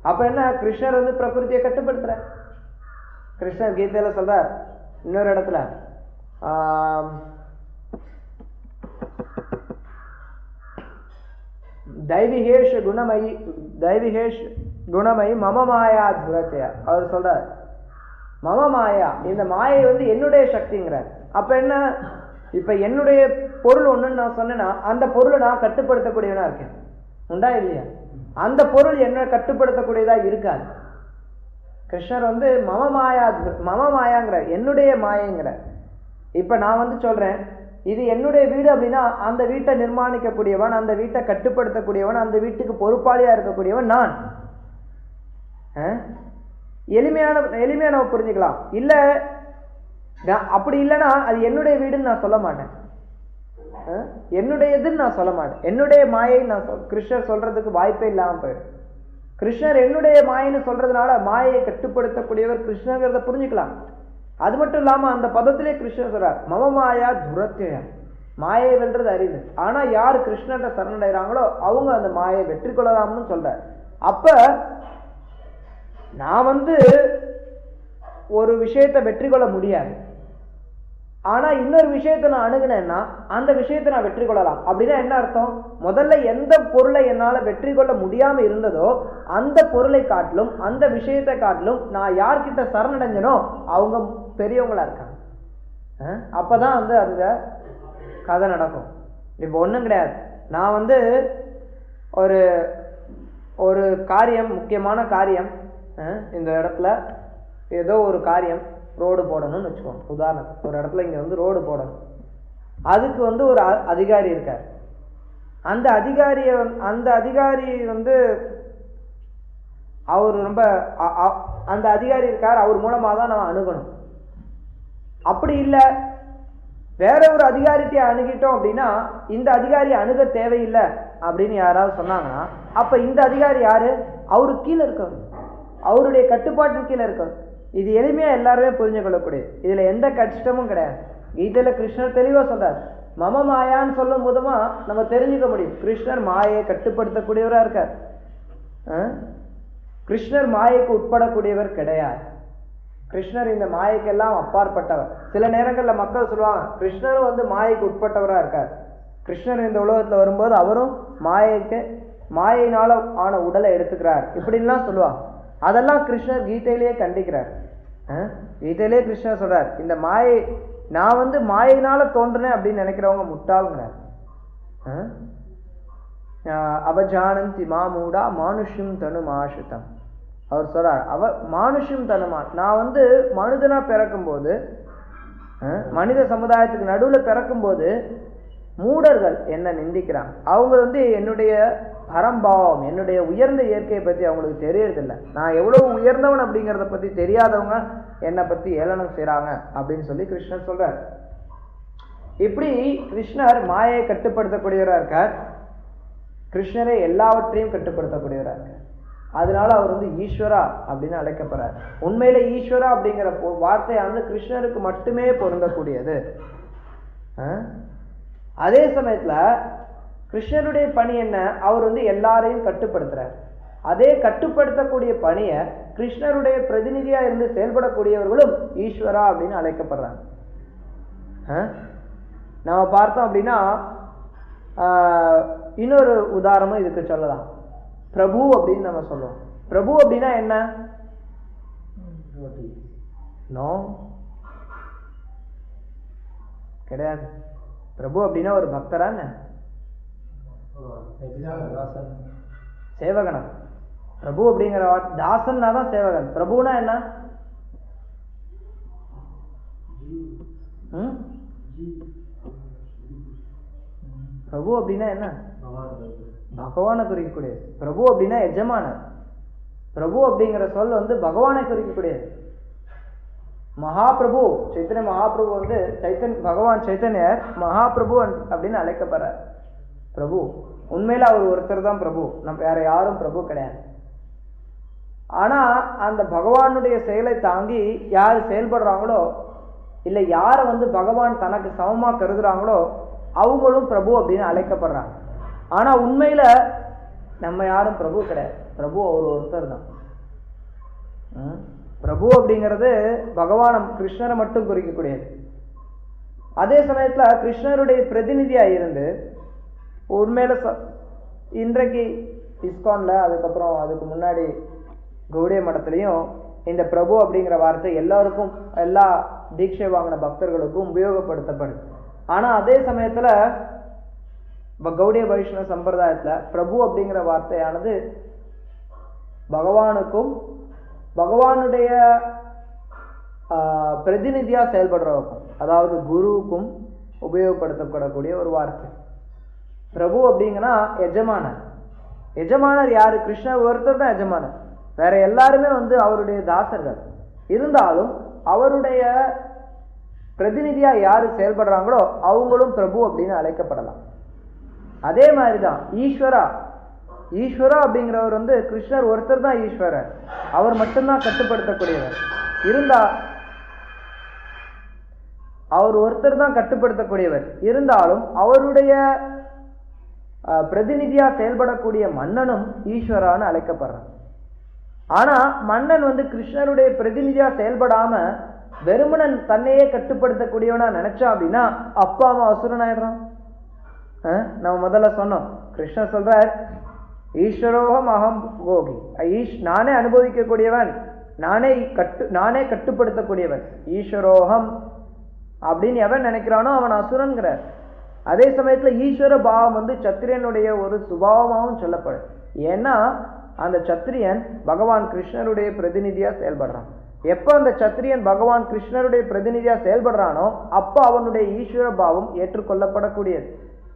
[SPEAKER 1] அப்ப என்ன, கிருஷ்ணர் வந்து பிரகிருத்தியை கட்டுப்படுத்துற. கிருஷ்ணர் கீதையில சொல்றார் இன்னொரு இடத்துல, தைவிகேஷ் குணமயி மம மாயா துரத்தையா. அவர் சொல்றார் மம மாயா, இந்த மாயை வந்து என்னுடைய சக்திங்கிறார். அப்ப என்ன, இப்ப என்னுடைய பொருள் ஒண்ணுன்னு நான் சொன்னேன்னா அந்த பொருளை நான் கட்டுப்படுத்தக்கூடியவனா இருக்கேன், உண்டா இல்லையா? அந்த பொருள் என்ன கட்டுப்படுத்தக்கூடியதா இருக்காது. கிருஷ்ணர் வந்து மம மாயாங்கிற, என்னுடைய மாயங்கிற. இப்ப நான் சொல்றேன் இது என்னுடைய வீடு அப்படின்னா அந்த வீட்டை நிர்மாணிக்கக்கூடியவன், அந்த வீட்டை கட்டுப்படுத்தக்கூடியவன், அந்த வீட்டுக்கு பொறுப்பாளியா இருக்கக்கூடியவன் நான். எளிமையா நம்ம புரிஞ்சுக்கலாம். இல்ல அப்படி இல்லைன்னா அது என்னுடைய வீடுன்னு நான் சொல்ல மாட்டேன், என்னுடையதுன்னு நான் சொல்ல மாட்டேன். என்னுடைய மாயை நான் கிருஷ்ணர் சொல்றதுக்கு வாய்ப்பே இல்லாம போயிடும். கிருஷ்ணர் என்னுடைய மாயைன்னு சொல்றதுனால மாயையை கட்டுப்படுத்தக்கூடியவர் கிருஷ்ணங்கிறத புரிஞ்சுக்கலாம். அது மட்டும் இல்லாம அந்த பதத்திலே கிருஷ்ணர் சொல்றார் மம மாயா துரத்திய, மாயை வென்றது அறிவு. ஆனா யார் கிருஷ்ணர்கிட்ட சரணடைகிறாங்களோ அவங்க அந்த மாயை வெற்றி கொள்ளலாம்னு சொல்ற. அப்ப நான் ஒரு விஷயத்தை வெற்றி கொள்ள முடியாது, ஆனா இன்னொரு விஷயத்தை நான் அணுகினேன்னா அந்த விஷயத்தை நான் வெற்றி கொள்ளலாம். அப்படின்னா என்ன அர்த்தம்? முதல்ல எந்த பொருளை என்னால வெற்றி கொள்ள முடியாம இருந்ததோ அந்த பொருளை காட்டிலும் அந்த விஷயத்தை காட்டிலும் நான் யார்கிட்ட சரணடைஞ்சனோ அவங்க பெரியவங்களா இருக்காங்க. அப்பதான் அந்த கதை நடக்கும். இப்ப ஒண்ணும் கிடையாது. நான் ஒரு ஒரு காரியம், முக்கியமான காரியம், இந்த இடத்துல ஏதோ ஒரு காரியம், ரோடு போடணும்னு வச்சுக்கோங்க. உதாரணத்துக்கு ஒரு இடத்துல இங்க ரோடு போடணும். அதுக்கு ஒரு அதிகாரி இருக்கார். அந்த அதிகாரி அவர் ரொம்ப அந்த அதிகாரி இருக்கார், அவர் மூலமா தான் நம்ம அணுகணும். அப்படி இல்லை வேற ஒரு அதிகாரிட்டே அணுகிட்டோம் அப்படின்னா இந்த அதிகாரி அணுக தேவையில்லை அப்படின்னு யாராவது சொன்னாங்கன்னா அப்ப இந்த அதிகாரி யாரு? அவரு கீழே இருக்காரு, அவருடைய கட்டுப்பாட்டின் கீழே இருக்காரு. இது எளிமையா எல்லாருமே புரிஞ்சு கொள்ளக்கூடிய, இதுல எந்த கஷ்டமும் கிடையாது. கீதையில கிருஷ்ணர் தெளிவா சொல்றார். மம மாயான்னு சொல்லும் போதுமா நம்ம தெரிஞ்சுக்க முடியும் கிருஷ்ணர் மாயையை கட்டுப்படுத்தக்கூடியவரா இருக்கார். கிருஷ்ணர் மாயைக்கு உட்படக்கூடியவர் கிடையாது. கிருஷ்ணர் இந்த மாயைக்கெல்லாம் அப்பாற்பட்டவர். சில நேரங்கள்ல மக்கள் சொல்லுவாங்க கிருஷ்ணரும் மாயைக்கு உட்பட்டவரா இருக்கார். கிருஷ்ணர் இந்த உலகத்துல வரும்போது அவரும் மாயினால ஆன உடலை எடுத்துக்கிறார் இப்படின்லாம் சொல்லுவாங்க. அதெல்லாம் கிருஷ்ணர் கீதையிலேயே கண்டிக்கிறார். கீதையிலேயே கிருஷ்ணர் சொல்றார் இந்த மாயை நான் மாயினால தோன்றினேன் அப்படின்னு நினைக்கிறவங்க முட்டாளுங்கிறார். அபஜானந்தி மாமூடா மானுஷ்யம் தனு மாசுதம். அவர் சொல்றார் மானுஷ்யம் தனுமா, நான் மனிதனா பிறக்கும் போது மனித சமுதாயத்துக்கு நடுவுல பிறக்கும் போது மூடர்கள் என்ன நிந்திக்கிறாங்க. அவங்க என்னுடைய பரம்பாவம், என்னுடைய உயர்ந்த இயற்கையை பத்தி அவங்களுக்கு தெரியறதில்லை. நான் எவ்வளவு உயர்ந்தவன் அப்படிங்கிறத பத்தி தெரியாதவங்க என்னை பத்தி ஏளனம் செய்யறாங்க அப்படின்னு சொல்லி கிருஷ்ணர் சொல்றார். இப்படி கிருஷ்ணர் மாயை கட்டுப்படுத்தக்கூடியவரா இருக்கார். கிருஷ்ணரை எல்லாவற்றையும் கட்டுப்படுத்தக்கூடியவரா இருக்கார். அதனால அவர் ஈஸ்வரா அப்படின்னு அழைக்கப்படுறார். உண்மையில ஈஸ்வரா அப்படிங்கிற வார்த்தை கிருஷ்ணருக்கு மட்டுமே பொருந்தக்கூடியது. அதே சமயத்துல கிருஷ்ணருடைய பணி என்ன? அவர் எல்லாரையும் கட்டுப்படுத்துறார். அதே கட்டுப்படுத்தக்கூடிய பணியை கிருஷ்ணருடைய பிரதிநிதியா இருந்து செயல்படக்கூடியவர்களும் ஈஸ்வரா அப்படின்னு அழைக்கப்படுறாங்க. நம்ம பார்த்தோம் அப்படின்னா இன்னொரு உதாரணம் இதுக்கு சொல்லலாம். பிரபு அப்படின்னு நம்ம சொல்லுவோம். பிரபு அப்படின்னா என்ன? நோ கிடையாது. பிரபு அப்படின்னா ஒரு பக்தரா என்ன? சேவகனா? பிரபு அப்படிங்கிற தாசன்னா தான் சேவகன். பிரபுனா என்ன? பிரபு அப்படின்னா என்ன? பகவானை குறிக்கக்கூடியது. பிரபு அப்படின்னா எஜமானர். பிரபு அப்படிங்கிற சொல் பகவானை குறிக்கக்கூடியது. மகாபிரபு சைத்தன்ய மகாபிரபு பகவான் சைத்தன்யர் மகாபிரபு அப்படின்னு அழைக்கப்படுறார். பிரபு உண்மையில அவர் ஒருத்தர் தான் பிரபு, நம்ம வேற யாரும் பிரபு கிடையாது. ஆனா அந்த பகவானுடைய செயலை தாங்கி யார் செயல்படுறாங்களோ இல்ல யார பகவான் தனக்கு சமமா கருதுறாங்களோ அவங்களும் பிரபு அப்படின்னு அழைக்கப்படுறாங்க. ஆனா உண்மையில நம்ம யாரும் பிரபு கிடையாது. பிரபு அவர் ஒருத்தர் தான். பிரபு அப்படிங்கிறது பகவான் கிருஷ்ணரை மட்டும் குறிக்கக்கூடியது. அதே சமயத்துல கிருஷ்ணருடைய பிரதிநிதியா இருந்து உண்மையில இன்றைக்கு இஸ்கான்ல அதுக்கப்புறம் அதுக்கு முன்னாடி கௌடிய மடத்திலையும் இந்த பிரபு அப்படிங்கிற வார்த்தை எல்லாருக்கும், எல்லா தீட்சை வாங்கின பக்தர்களுக்கும் உபயோகப்படுத்தப்படுது. ஆனா அதே சமயத்துல கௌடிய வைஷ்ணவ சம்பிரதாயத்துல பிரபு அப்படிங்கிற வார்த்தையானது பகவானுக்கும் பகவானுடைய பிரதிநிதியா செயல்படுறவருக்கும், அதாவது குருவுக்கும் உபயோகப்படுத்தப்படக்கூடிய ஒரு வார்த்தை. பிரபு அப்படிங்கன்னா எஜமானர். எஜமானர் யாரு? கிருஷ்ணர் ஒருத்தர் தான் எஜமானர். வேற எல்லாருமே அவருடைய தாசர்கள். இருந்தாலும் அவருடைய பிரதிநிதியா யாரு செயல்படுறாங்களோ அவங்களும் பிரபு அப்படின்னு அழைக்கப்படலாம். அதே மாதிரிதான் ஈஸ்வரா. ஈஸ்வரா அப்படிங்கிறவர் கிருஷ்ணர் ஒருத்தர் தான் ஈஸ்வரர். அவர் மட்டும்தான் கட்டுப்படுத்தக்கூடியவர். அவர் ஒருத்தர் தான் கட்டுப்படுத்தக்கூடியவர். இருந்தாலும் அவருடைய பிரதிநிதியா செயல்படக்கூடிய மன்னனும் ஈஸ்வரான்னு அழைக்கப்படுறான். ஆனா மன்னன் கிருஷ்ணருடைய பிரதிநிதியா செயல்படாம வெறுமனன் தன்னையே கட்டுப்படுத்தக்கூடியவனா நினைச்சான் அப்படின்னா அப்பா அவன் அசுரன் ஆயிடுறான். நம்ம முதல்ல சொன்னோம், கிருஷ்ணர் சொல்றார் ஈஸ்வரோகம் அகம் போகி, நானே அனுபவிக்கக்கூடியவன், நானே கட்டுப்படுத்தக்கூடியவன். ஈஸ்வரோகம் அப்படின்னு எவன் நினைக்கிறானோ அவன் அசுரன்கிறார். அதே சமயத்துல ஈஸ்வர பாவம் சத்திரியனுடைய ஒரு சுபாவமாகவும் சொல்லப்படும். ஏன்னா அந்த சத்திரியன் பகவான் கிருஷ்ணருடைய பிரதிநிதியா செயல்படுறான். எப்ப அந்த சத்திரியன் பகவான் கிருஷ்ணருடைய பிரதிநிதியா செயல்படுறானோ அப்ப அவனுடைய ஈஸ்வர பாவம் ஏற்றுக்கொள்ளப்படக்கூடியது.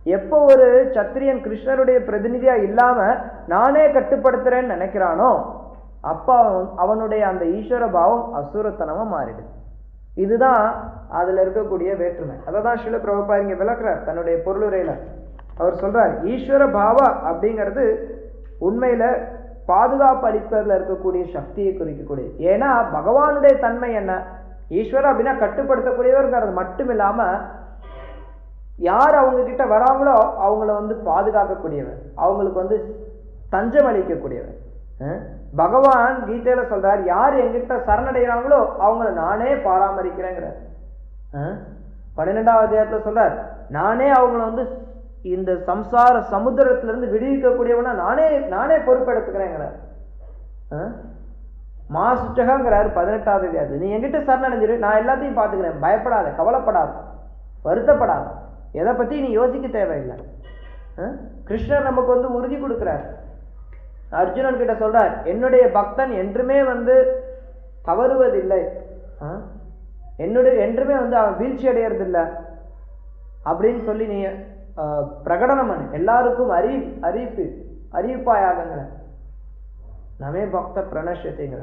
[SPEAKER 1] எப்போ ஒரு சத்திரியன் கிருஷ்ணருடைய பிரதிநிதியா இல்லாம நானே கட்டுப்படுத்துறேன்னு நினைக்கிறானோ அப்ப அவனுடைய அந்த ஈஸ்வர பாவம் அசுரத்தனமா மாறிடுது. இதுதான் அதுல இருக்கக்கூடிய வேற்றுமை. அததான் ஸ்ரீல பிரபுபாத் இங்க விளக்குறார் தன்னுடைய பொருளுரையில. அவர் சொல்றார் ஈஸ்வர பாவா அப்படிங்கிறது உண்மையில பாதுகாப்பு அளிப்பதில் இருக்கக்கூடிய சக்தியை குறிக்கக்கூடியது. ஏன்னா பகவானுடைய தன்மை என்ன? ஈஸ்வரர் அப்படின்னா கட்டுப்படுத்தக்கூடியவர்ங்கிறது மட்டும் இல்லாம யார் அவங்க கிட்ட வராங்களோ அவங்கள பாதுகாக்கக்கூடியவர், அவங்களுக்கு தஞ்சம் அளிக்கக்கூடியவர். பகவான் கீதையில சொல்றார் யார் என்கிட்ட சரணடைகிறாங்களோ அவங்கள நானே பராமரிக்கிறேங்கிற. 12வது அத்தியாயத்துல சொல்றார் நானே அவங்கள இந்த சம்சார சமுத்திரத்திலிருந்து விடுவிக்கக்கூடியவனா நானே பொறுப்பெடுத்துக்கிறேங்கிற. மாசுச்சகங்கிறார் 18வது அத்தியாயத்துல, நீ என்கிட்ட சரணடைஞ்சிரு, நான் எல்லாத்தையும் பாத்துக்கிறேன், பயப்படாத, கவலைப்படாத, வருத்தப்படாத, எதை பத்தி நீ யோசிக்க தேவையில்லை. கிருஷ்ணர் நமக்கு உறுதி கொடுக்கிறார். அர்ஜுனன் கிட்ட சொல்றார் என்னுடைய பக்தன் என்றுமே தவறுவதில்லை, என்றுமே அவன் வீழ்ச்சி அடையறதில்லை அப்படின்னு சொல்லி நீ பிரகடனம் பண்ணு, எல்லாருக்கும் அறிவிப்பாயாகங்கிற. நமே பக்த பிரணஷத்தைங்கிற.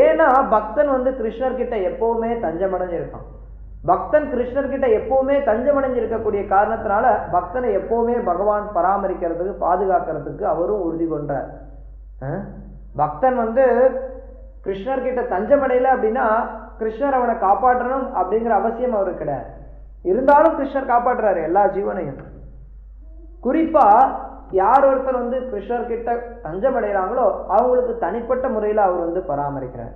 [SPEAKER 1] ஏன்னா பக்தன் கிருஷ்ணர் கிட்ட எப்பவுமே தஞ்சமடைஞ்சிருக்கான். பக்தன் கிருஷ்ணர் கிட்ட எப்பவுமே தஞ்சமடைஞ்சிருக்கக்கூடிய காரணத்தினால பக்தனை எப்பவுமே பகவான் பராமரிக்கிறதுக்கு பாதுகாக்கிறதுக்கு அவரும் உறுதி கொண்டார். பக்தன் கிருஷ்ணர் கிட்ட தஞ்சமடையல அப்படின்னா கிருஷ்ணர் அவனை காப்பாற்றணும் அப்படிங்கிற அவசியம் அவருக்கு கிடையாது. இருந்தாலும் கிருஷ்ணர் காப்பாற்றுறாரு எல்லா ஜீவனையும். குறிப்பா யார் ஒருத்தர் கிருஷ்ணர் கிட்ட தஞ்சமடைகிறாங்களோ அவங்களுக்கு தனிப்பட்ட முறையில அவர் பராமரிக்கிறார்.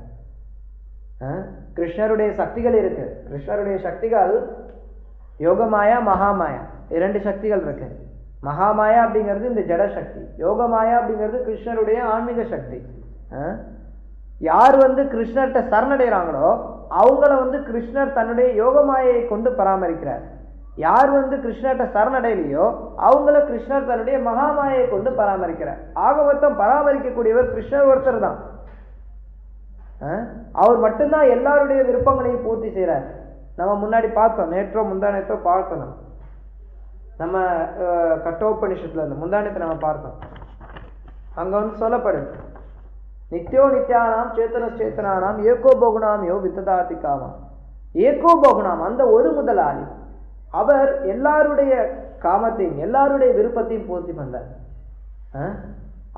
[SPEAKER 1] கிருஷ்ணருடைய சக்திகள் இருக்கு. கிருஷ்ணருடைய சக்திகள் யோகமாயா மகாமாயா, 2 சக்திகள் இருக்கு. மகாமாயா அப்படிங்கிறது இந்த ஜட சக்தி, யோகமாயா அப்படிங்கிறது கிருஷ்ணருடைய ஆன்மீக சக்தி. யார் கிருஷ்ணர்கிட்ட சரணடைகிறாங்களோ அவங்கள கிருஷ்ணர் தன்னுடைய யோகமாயை கொண்டு பராமரிக்கிறார். யார் கிருஷ்ணர்கிட்ட சரணடையிலையோ அவங்கள கிருஷ்ணர் தன்னுடைய மகாமாயை கொண்டு பராமரிக்கிறார். ஆக மொத்தம் பராமரிக்கக்கூடியவர் கிருஷ்ணர் ஒருத்தர் தான். அவர் மட்டும்தான் எல்லாருடைய விருப்பங்களையும் பூர்த்தி செய்யறார். நம்ம முன்னாடி பார்த்தோம், நேற்றோ முந்தானத்தோ பார்த்தோம். நம்ம கட்டோபனிஷத்துல இருந்து முந்தானத்தை நம்ம பார்த்தோம். அங்க சொல்லப்படுது நித்யோ நித்யானாம் சேத்தன சேத்தனானாம் ஏகோ பகுனாம் யோ வித்ததாதிகாமாம். ஏகோ பகுனாம், அந்த ஒரு முதலாளி அவர் எல்லாருடைய காமத்தையும் எல்லாருடைய விருப்பத்தையும் பூர்த்தி பண்றார்.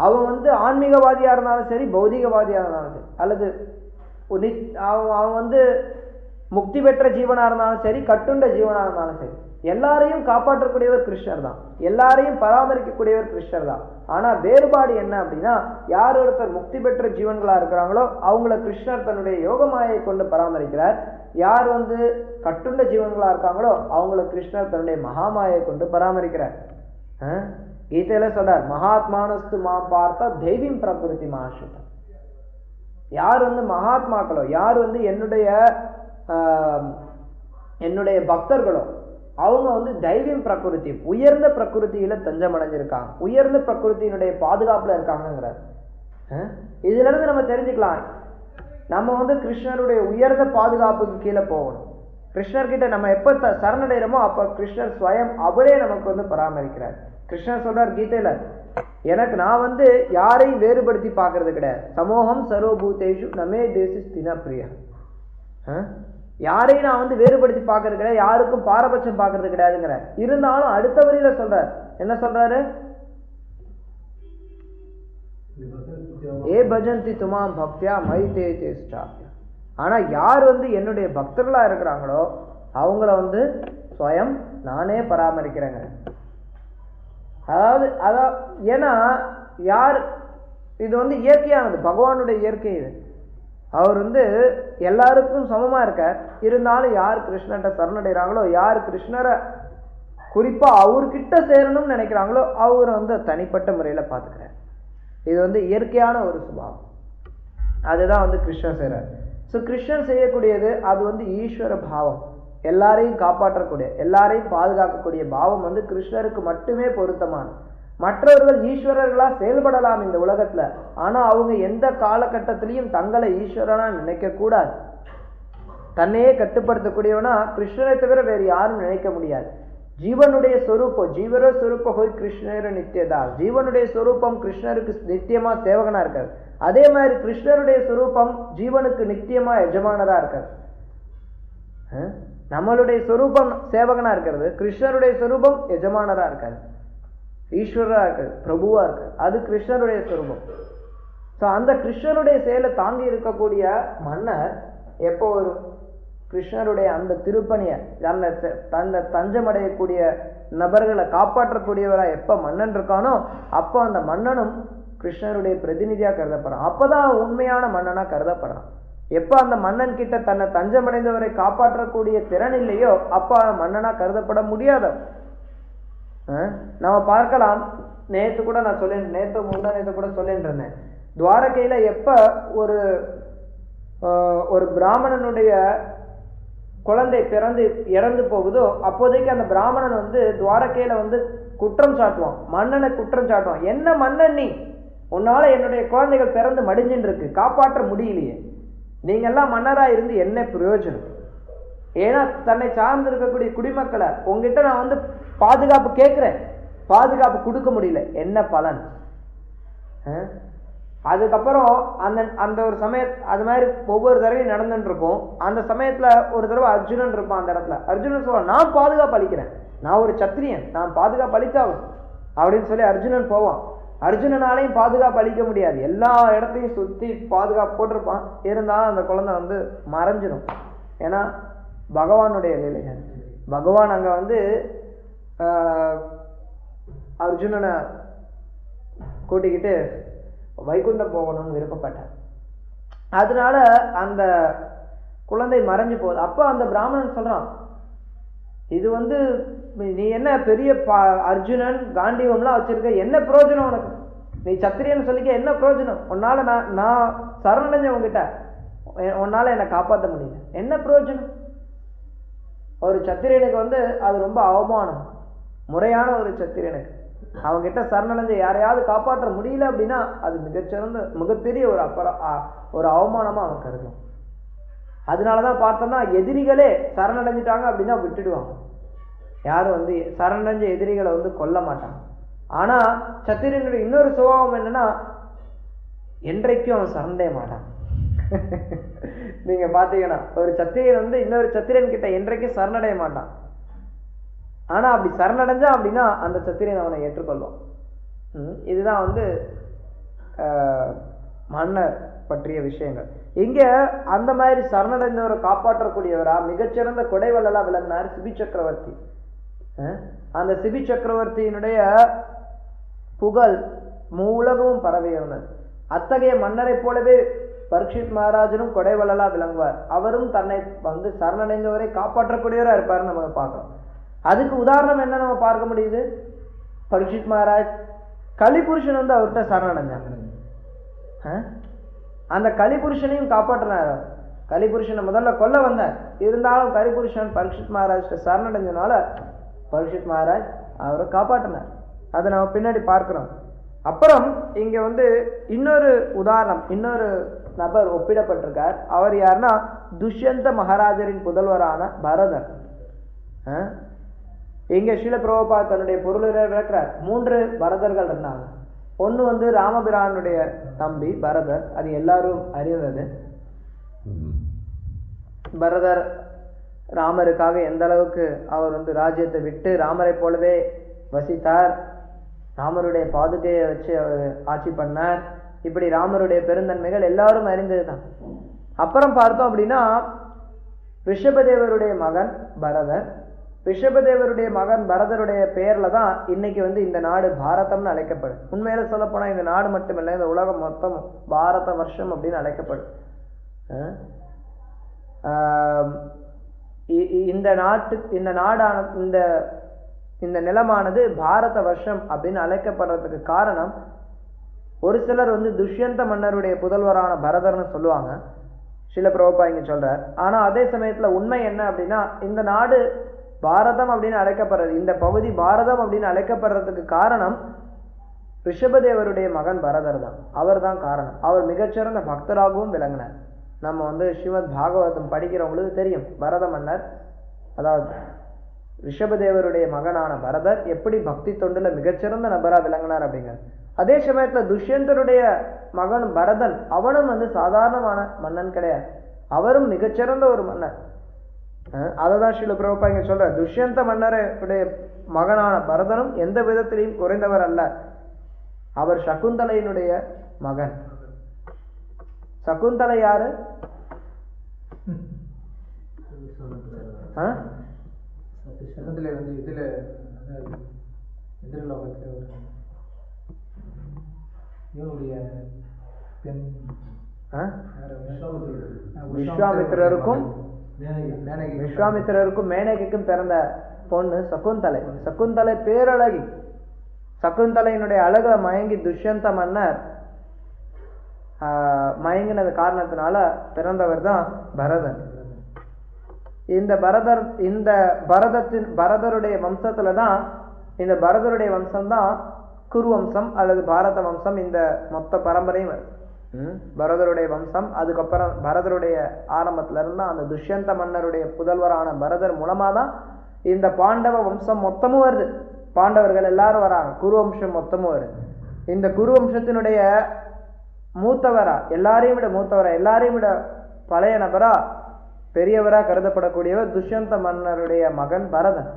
[SPEAKER 1] அவன் ஆன்மீகவாதியா இருந்தாலும் சரி, பௌதிகவாதியா இருந்தாலும் சரி, அல்லது அவன் முக்தி பெற்ற ஜீவனா இருந்தாலும் சரி, கட்டுண்ட ஜீவனா இருந்தாலும் சரி, எல்லாரையும் காப்பாற்றக்கூடியவர் கிருஷ்ணர் தான், எல்லாரையும் பராமரிக்கக்கூடியவர் கிருஷ்ணர் தான். ஆனா வேறுபாடு என்ன அப்படின்னா, யார் ஒருத்தர் முக்தி பெற்ற ஜீவன்களா இருக்கிறாங்களோ அவங்கள கிருஷ்ணர் தன்னுடைய யோகமாயை கொண்டு பராமரிக்கிறார். யார் கட்டுண்ட ஜீவன்களா இருக்காங்களோ அவங்கள கிருஷ்ணர் தன்னுடைய மகாமாயை கொண்டு பராமரிக்கிறார். கீதையில சொல்றார் மகாத்மானஸ்து மாம் பார்த்தா தெய்வீம் பிரகிருதி மாசுதம். யார் மகாத்மாக்களோ, யார் என்னுடைய பக்தர்களோ, அவங்க வந்து தைவியம் பிரகிருதி, உயர்ந்த பிரகிருதியில தஞ்சம் அடைஞ்சிருக்காங்க, உயர்ந்த பிரகிருத்தினுடைய பாதுகாப்புல இருக்காங்கிறார். இதுல இருந்து நம்ம தெரிஞ்சுக்கலாம், நம்ம வந்து கிருஷ்ணருடைய உயர்ந்த பாதுகாப்புக்கு கீழே போகணும். கிருஷ்ணர்கிட்ட நம்ம எப்ப சரணடைகிறோமோ அப்ப கிருஷ்ணர் ஸ்வயம் அவரே நமக்கு வந்து பராமரிக்கிறார். கிருஷ்ணர் சொல்றார் கீதையில, எனக்கு நான் வந்து யாரையும் வேறுபடுத்தி பார்க்கறது கிடையாது. சமூகம் சர்வபூதேஷு நமே தேசி ஸ்தின பிரியா. யாரையும் நான் வந்து வேறுபடுத்தி பார்க்கறது கிடையாது, யாருக்கும் பாரபட்சம் பார்க்கறது கிடையாதுங்கிற. இருந்தாலும் அடுத்த வரியில சொல்றார், என்ன சொல்றாரு? ஏ பஜந்தி துமாம் பக்தியா மை தே தேஷ்டாப்யா. ஆனா யார் வந்து என்னுடைய பக்தர்களா இருக்கிறாங்களோ அவங்கள வந்து ஸ்வயம் நானே பராமரிக்கிறேங்க. அதாவது ஏன்னா யார், இது வந்து இயற்கையானது, பகவானுடைய இயற்கை இது. அவர் வந்து எல்லாருக்கும் சமமா இருக்கார். இருந்தாலும் யார் கிருஷ்ணர்கிட்ட சரணடைகிறாங்களோ, யார் கிருஷ்ணரை குறிப்பா அவர்கிட்ட சேரணும்னு நினைக்கிறாங்களோ அவரை வந்து தனிப்பட்ட முறையில பார்த்துக்கிறார். இது வந்து இயற்கையான ஒரு சுபாவம். அதுதான் வந்து கிருஷ்ணர் செய்றார். ஸோ கிருஷ்ணர் செய்யக்கூடியது அது வந்து ஈஸ்வர பாவம், எல்லாரையும் காப்பாற்றக்கூடிய, எல்லாரையும் பாதுகாக்கக்கூடிய பாவம் வந்து கிருஷ்ணருக்கு மட்டுமே பொருத்தமான. மற்றவர்கள் ஈஸ்வரர்களா செயல்படலாம் இந்த உலகத்துல, ஆனா அவங்க எந்த காலகட்டத்திலையும் தங்களை ஈஸ்வரனா நினைக்க கூடாது. தன்னையே கட்டுப்படுத்தக்கூடியவனா கிருஷ்ணரை தவிர வேறு யாரும் நினைக்க முடியாது. ஜீவனுடைய சொரூபம் ஜீவர சொரூப ஹோய் கிருஷ்ணர நித்தியதா. ஜீவனுடைய சொரூபம் கிருஷ்ணருக்கு நித்தியமா சேவகனா இருக்காரு. அதே மாதிரி கிருஷ்ணருடைய சொரூபம் ஜீவனுக்கு நித்தியமா எஜமானரா இருக்காரு. நம்மளுடைய சொரூபம் சேவகனா இருக்கிறது, கிருஷ்ணருடைய சொரூபம் எஜமானரா இருக்காரு, ஈஸ்வரா இருக்காரு, பிரபுவா இருக்காரு. அது கிருஷ்ணருடைய சொரூபம். ஸோ அந்த கிருஷ்ணருடைய செயலை தாங்கி இருக்கக்கூடிய மன்னர் எப்போ வரும்? கிருஷ்ணருடைய அந்த திருப்பணியை தன்னை தஞ்சமடையக்கூடிய நபர்களை காப்பாற்றக்கூடியவரா எப்ப மன்னன் இருக்கானோ அப்போ அந்த மன்னனும் கிருஷ்ணருடைய பிரதிநிதியா கருதப்படுறான். அப்பதான் உண்மையான மன்னனா கருதப்படுறான். எப்ப அந்த மன்னன் கிட்ட தன்னை தஞ்சமடைந்தவரை காப்பாற்றக்கூடிய திறன் இல்லையோ அப்ப மன்னனா கருதப்பட முடியாத. நம்ம பார்க்கலாம், நேத்து கூட நான் முந்தா நேத்து கூட சொல்லிட்டு இருந்தேன், துவாரகையில எப்ப ஒரு பிராமணனுடைய குழந்தை பிறந்து இறந்து போகுதோ அப்போதைக்கு அந்த பிராமணன் வந்து துவாரகையில வந்து குற்றம் சாட்டுவான், மன்னனை குற்றம் சாட்டுவான். என்ன மன்னன் நீ, உன்னால என்னுடைய குழந்தைகள் பிறந்து மடிஞ்சின்னு இருக்கு, காப்பாற்ற முடியலையே, நீங்க எல்லாம் மன்னரா இருந்து என்ன பிரயோஜனம்? ஏன்னா தன்னை சார்ந்து இருக்கக்கூடிய குடிமக்களை உங்ககிட்ட நான் வந்து பாதுகாப்பு கேட்கிறேன், பாதுகாப்பு கொடுக்க முடியல, என்ன பலன்? அதுக்கப்புறம் அந்த ஒரு அது மாதிரி ஒவ்வொரு தடவையும் நடந்துட்டு இருக்கும். அந்த சமயத்துல ஒரு தடவை அர்ஜுனன் இருப்பான் அந்த இடத்துல. அர்ஜுனன் சொல்லுவான், நான் பாதுகாப்பு அளிக்கிறேன், நான் ஒரு சத்திரியன், நான் பாதுகாப்பு அளித்தாவும் அப்படின்னு சொல்லி அர்ஜுனன் போவான். அர்ஜுனனாலையும் பாதுகாப்பு அளிக்க முடியாது, எல்லா இடத்தையும் சுத்தி பாதுகாப்பு போட்டிருப்பான். இருந்தாலும் அந்த குழந்தை வந்து மறைஞ்சிடும். ஏன்னா பகவானுடைய லீலைகள். பகவான் அங்க வந்து அர்ஜுனனை கூட்டிக்கிட்டு வைகுண்டம் போகணும்னு விருப்பப்பட்டார். அதனால அந்த குழந்தை மறைஞ்சு போகுது. அப்ப அந்த பிராமணன் சொல்றான், இது வந்து நீ என்ன பெரிய அர்ஜுனன் காண்டீவம்லாம் வச்சிருக்க, என்ன பிரயோஜனம் உனக்கு? நீ சத்திரியன்னு சொல்லிக்க என்ன பிரயோஜனம்? உன்னால நான் சரணடைஞ்ச உங்ககிட்ட, உன்னால என்னை காப்பாற்ற முடியல, என்ன பிரயோஜனம்? ஒரு சத்திரியனுக்கு வந்து அது ரொம்ப அவமானம். முறையான ஒரு சத்திரியனுக்கு அவங்கிட்ட சரணடைஞ்ச யாரையாவது காப்பாற்ற முடியல அப்படின்னா அது மிகப்பெரிய ஒரு அவமானமா அவன் கருதும். அதனாலதான் பார்த்தோம்னா எதிரிகளே சரணடைஞ்சிட்டாங்க அப்படின்னா விட்டுடுவாங்க. யாரும் வந்து சரணடைஞ்ச எதிரிகளை வந்து கொல்ல மாட்டாங்க. ஆனா சத்திரியனுடைய இன்னொரு சுபாவம் என்னன்னா, என்றைக்கும் அவன் சரணடைய மாட்டான். நீங்க பாத்தீங்கன்னா ஒரு சத்திரியன் வந்து இன்னொரு சத்திரியன் கிட்ட என்றைக்கும் சரணடைய மாட்டான். ஆனா அப்படி சரணடைஞ்சா அப்படின்னா அந்த சத்திரியன் அவனை ஏற்றுக்கொள்வான். இதுதான் வந்து மன்னர் பற்றிய விஷயங்கள். இங்க அந்த மாதிரி சரணடைந்தவரை காப்பாற்றக்கூடியவரா மிகச்சிறந்த கொடைவல்லலா விளங்கினார் சிபி சக்கரவர்த்தி. அந்த சிபி சக்கரவர்த்தியினுடைய புகழ் உலகமும் பரவி இருந்தது. அத்தகைய மன்னரை போலவே பரீட்சித் மகாராஜனும் கொடைவல்லலா விளங்குவார். அவரும் தன்னை வந்து சரணடைந்தவரை காப்பாற்றக்கூடியவரா இருப்பாருன்னு நம்ம பார்க்கிறோம். அதுக்கு உதாரணம் என்ன நம்ம பார்க்க முடியுது? பரீட்சித் மகாராஜ் கலிபுருஷன் வந்து அவர்கிட்ட சரணடைஞ்சாங்க. அந்த கலிபுருஷனையும் காப்பாற்றினார். கலிபுருஷனை முதல்ல கொல்ல வந்தார், இருந்தாலும் கலிபுருஷன் பரீட்சித் மகாராஜ் சரணடைஞ்சனால பரீட்சித் மகாராஜ் அவரை காப்பாற்றினார். அதை நம்ம பின்னாடி பார்க்கிறோம். அப்புறம் இங்க இன்னொரு உதாரணம், இன்னொரு நபர் ஒப்பிடப்பட்டிருக்கார். அவர் யாருன்னா துஷ்யந்த மகாராஜரின் புதல்வரான பரதர். இங்க ஸ்ரீல பிரபுபா தன்னுடைய பொருளை விளக்குறார். 3 பரதர்கள் இருந்தாங்க. ஒன்று ராமபிரானுடைய தம்பி பரதர், அது எல்லாரும் அறிந்தது. பரதர் ராமருக்காக எந்த அளவுக்கு அவர் ராஜ்யத்தை விட்டு ராமரை போலவே வசித்தார், ராமருடைய பாதுகையை வச்சு அவர் ஆட்சி பண்ணார். இப்படி ராமருடைய பெருந்தன்மைகள் எல்லாரும் அறிந்ததுதான். அப்புறம் பார்த்தோம் அப்படின்னா ரிஷபதேவருடைய மகன் பரதர். ரிஷபதேவருடைய மகன் பரதருடைய பெயர்ல தான் இன்னைக்கு இந்த நாடு பாரதம்னு அழைக்கப்படும். உண்மையில சொல்ல போனா இந்த நாடு மட்டுமில்லை, இந்த உலகம் மொத்தம் பாரத வருஷம் அப்படின்னு அழைக்கப்படும். இந்த நாடான இந்த நிலமானது பாரத வருஷம் அப்படின்னு அழைக்கப்படுறதுக்கு காரணம், ஒரு சிலர் துஷ்யந்த மன்னருடைய புதல்வரான பரதர்னு சொல்லுவாங்க, ஸ்ரீல பிரபுபா இங்க சொல்றார். ஆனா அதே சமயத்துல உண்மை என்ன அப்படின்னா, இந்த நாடு பாரதம் அப்படின்னு அழைக்கப்படுறது, இந்த பகுதி பாரதம் அப்படின்னு அழைக்கப்படுறதுக்கு காரணம் ரிஷபதேவருடைய மகன் பரதர் தான். அவர் தான் காரணம். அவர் மிகச்சிறந்த பக்தராகவும் விளங்கினார். நம்ம ஸ்ரீமத் பாகவதம் படிக்கிறவங்களுக்கு தெரியும், பரத மன்னர், அதாவது ரிஷபதேவருடைய மகனான பரதர் எப்படி பக்தி தொண்டுல மிகச்சிறந்த நபரா விளங்கினார் அப்படிங்கிற. அதே சமயத்துல துஷ்யந்தருடைய மகன் பரதன், அவனும் சாதாரணமான மன்னன் கிடையாது, அவரும் மிகச்சிறந்த ஒரு மன்னர். அததான் ஸ்ரீல பிரபுபா இங்க சொல்ற, துஷ்யந்த மன்னருடைய மகனான பரதனும் எந்த விதத்திலையும் குறைந்தவர் அல்ல. அவர் சகுந்தலையினுடைய மகன். சகுந்தலை யாரு? விஸ்வாமித்திரருக்கும் மேனகைக்கும் பிறந்த பொண்ணு சகுந்தலை. சகுந்தலை பேரழகி. சகுந்தலையினுடைய அழகுல மயங்கி துஷ்யந்த மன்னர் மயங்கினது காரணத்தினால பிறந்தவர் தான் பரதன். பரதருடைய வம்சத்துல தான், இந்த பரதருடைய வம்சம் தான் குரு வம்சம் அல்லது பாரத வம்சம். இந்த மொத்த பரம்பரையும் வருது. பரதருடைய வம்சம், அதுக்கப்புறம் பரதருடைய ஆரம்பத்துல இருந்தா அந்த துஷ்யந்த மன்னருடைய புதல்வரான பரதர் மூலமா தான் இந்த பாண்டவ வம்சம் மொத்தமும் வருது. பாண்டவர்கள் எல்லாரும் வராங்க, குரு வம்சம் மொத்தமும் வருது. இந்த குரு வம்சத்தினுடைய மூத்தவரா, எல்லாரையும் விட மூத்தவரா, எல்லாரையும் விட பழைய நபரா, பெரியவரா கருதப்படக்கூடியவர் துஷ்யந்த மன்னருடைய மகன் பரதன்.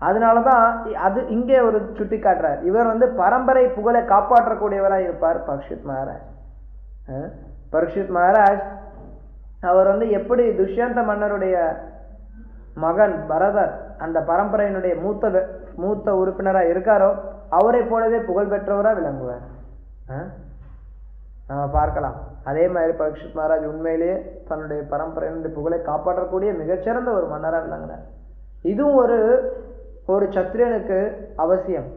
[SPEAKER 1] அதனாலதான் அது இங்கே ஒரு சுட்டி காட்டுறார். இவர் பரம்பரை புகழை காப்பாற்றக்கூடியவராக இருப்பார் பரீட்சித் மகாராஜ். பரீட்சித் மகாராஜ் அவர் எப்படி துஷ்யந்த மன்னருடைய மகன் பரதர் அந்த பரம்பரையினுடைய மூத்த உறுப்பினரா இருக்காரோ, அவரை போலவே புகழ் பெற்றவரா விளங்குவார். நம்ம பார்க்கலாம். அதே மாதிரி பரீட்சித் மகாராஜ் உண்மையிலேயே தன்னுடைய பரம்பரையினுடைய புகழை காப்பாற்றக்கூடிய மிகச்சிறந்த ஒரு மன்னராக விளங்கினார். இதுவும் ஒரு சத்திரியனுக்கு அவசியம்.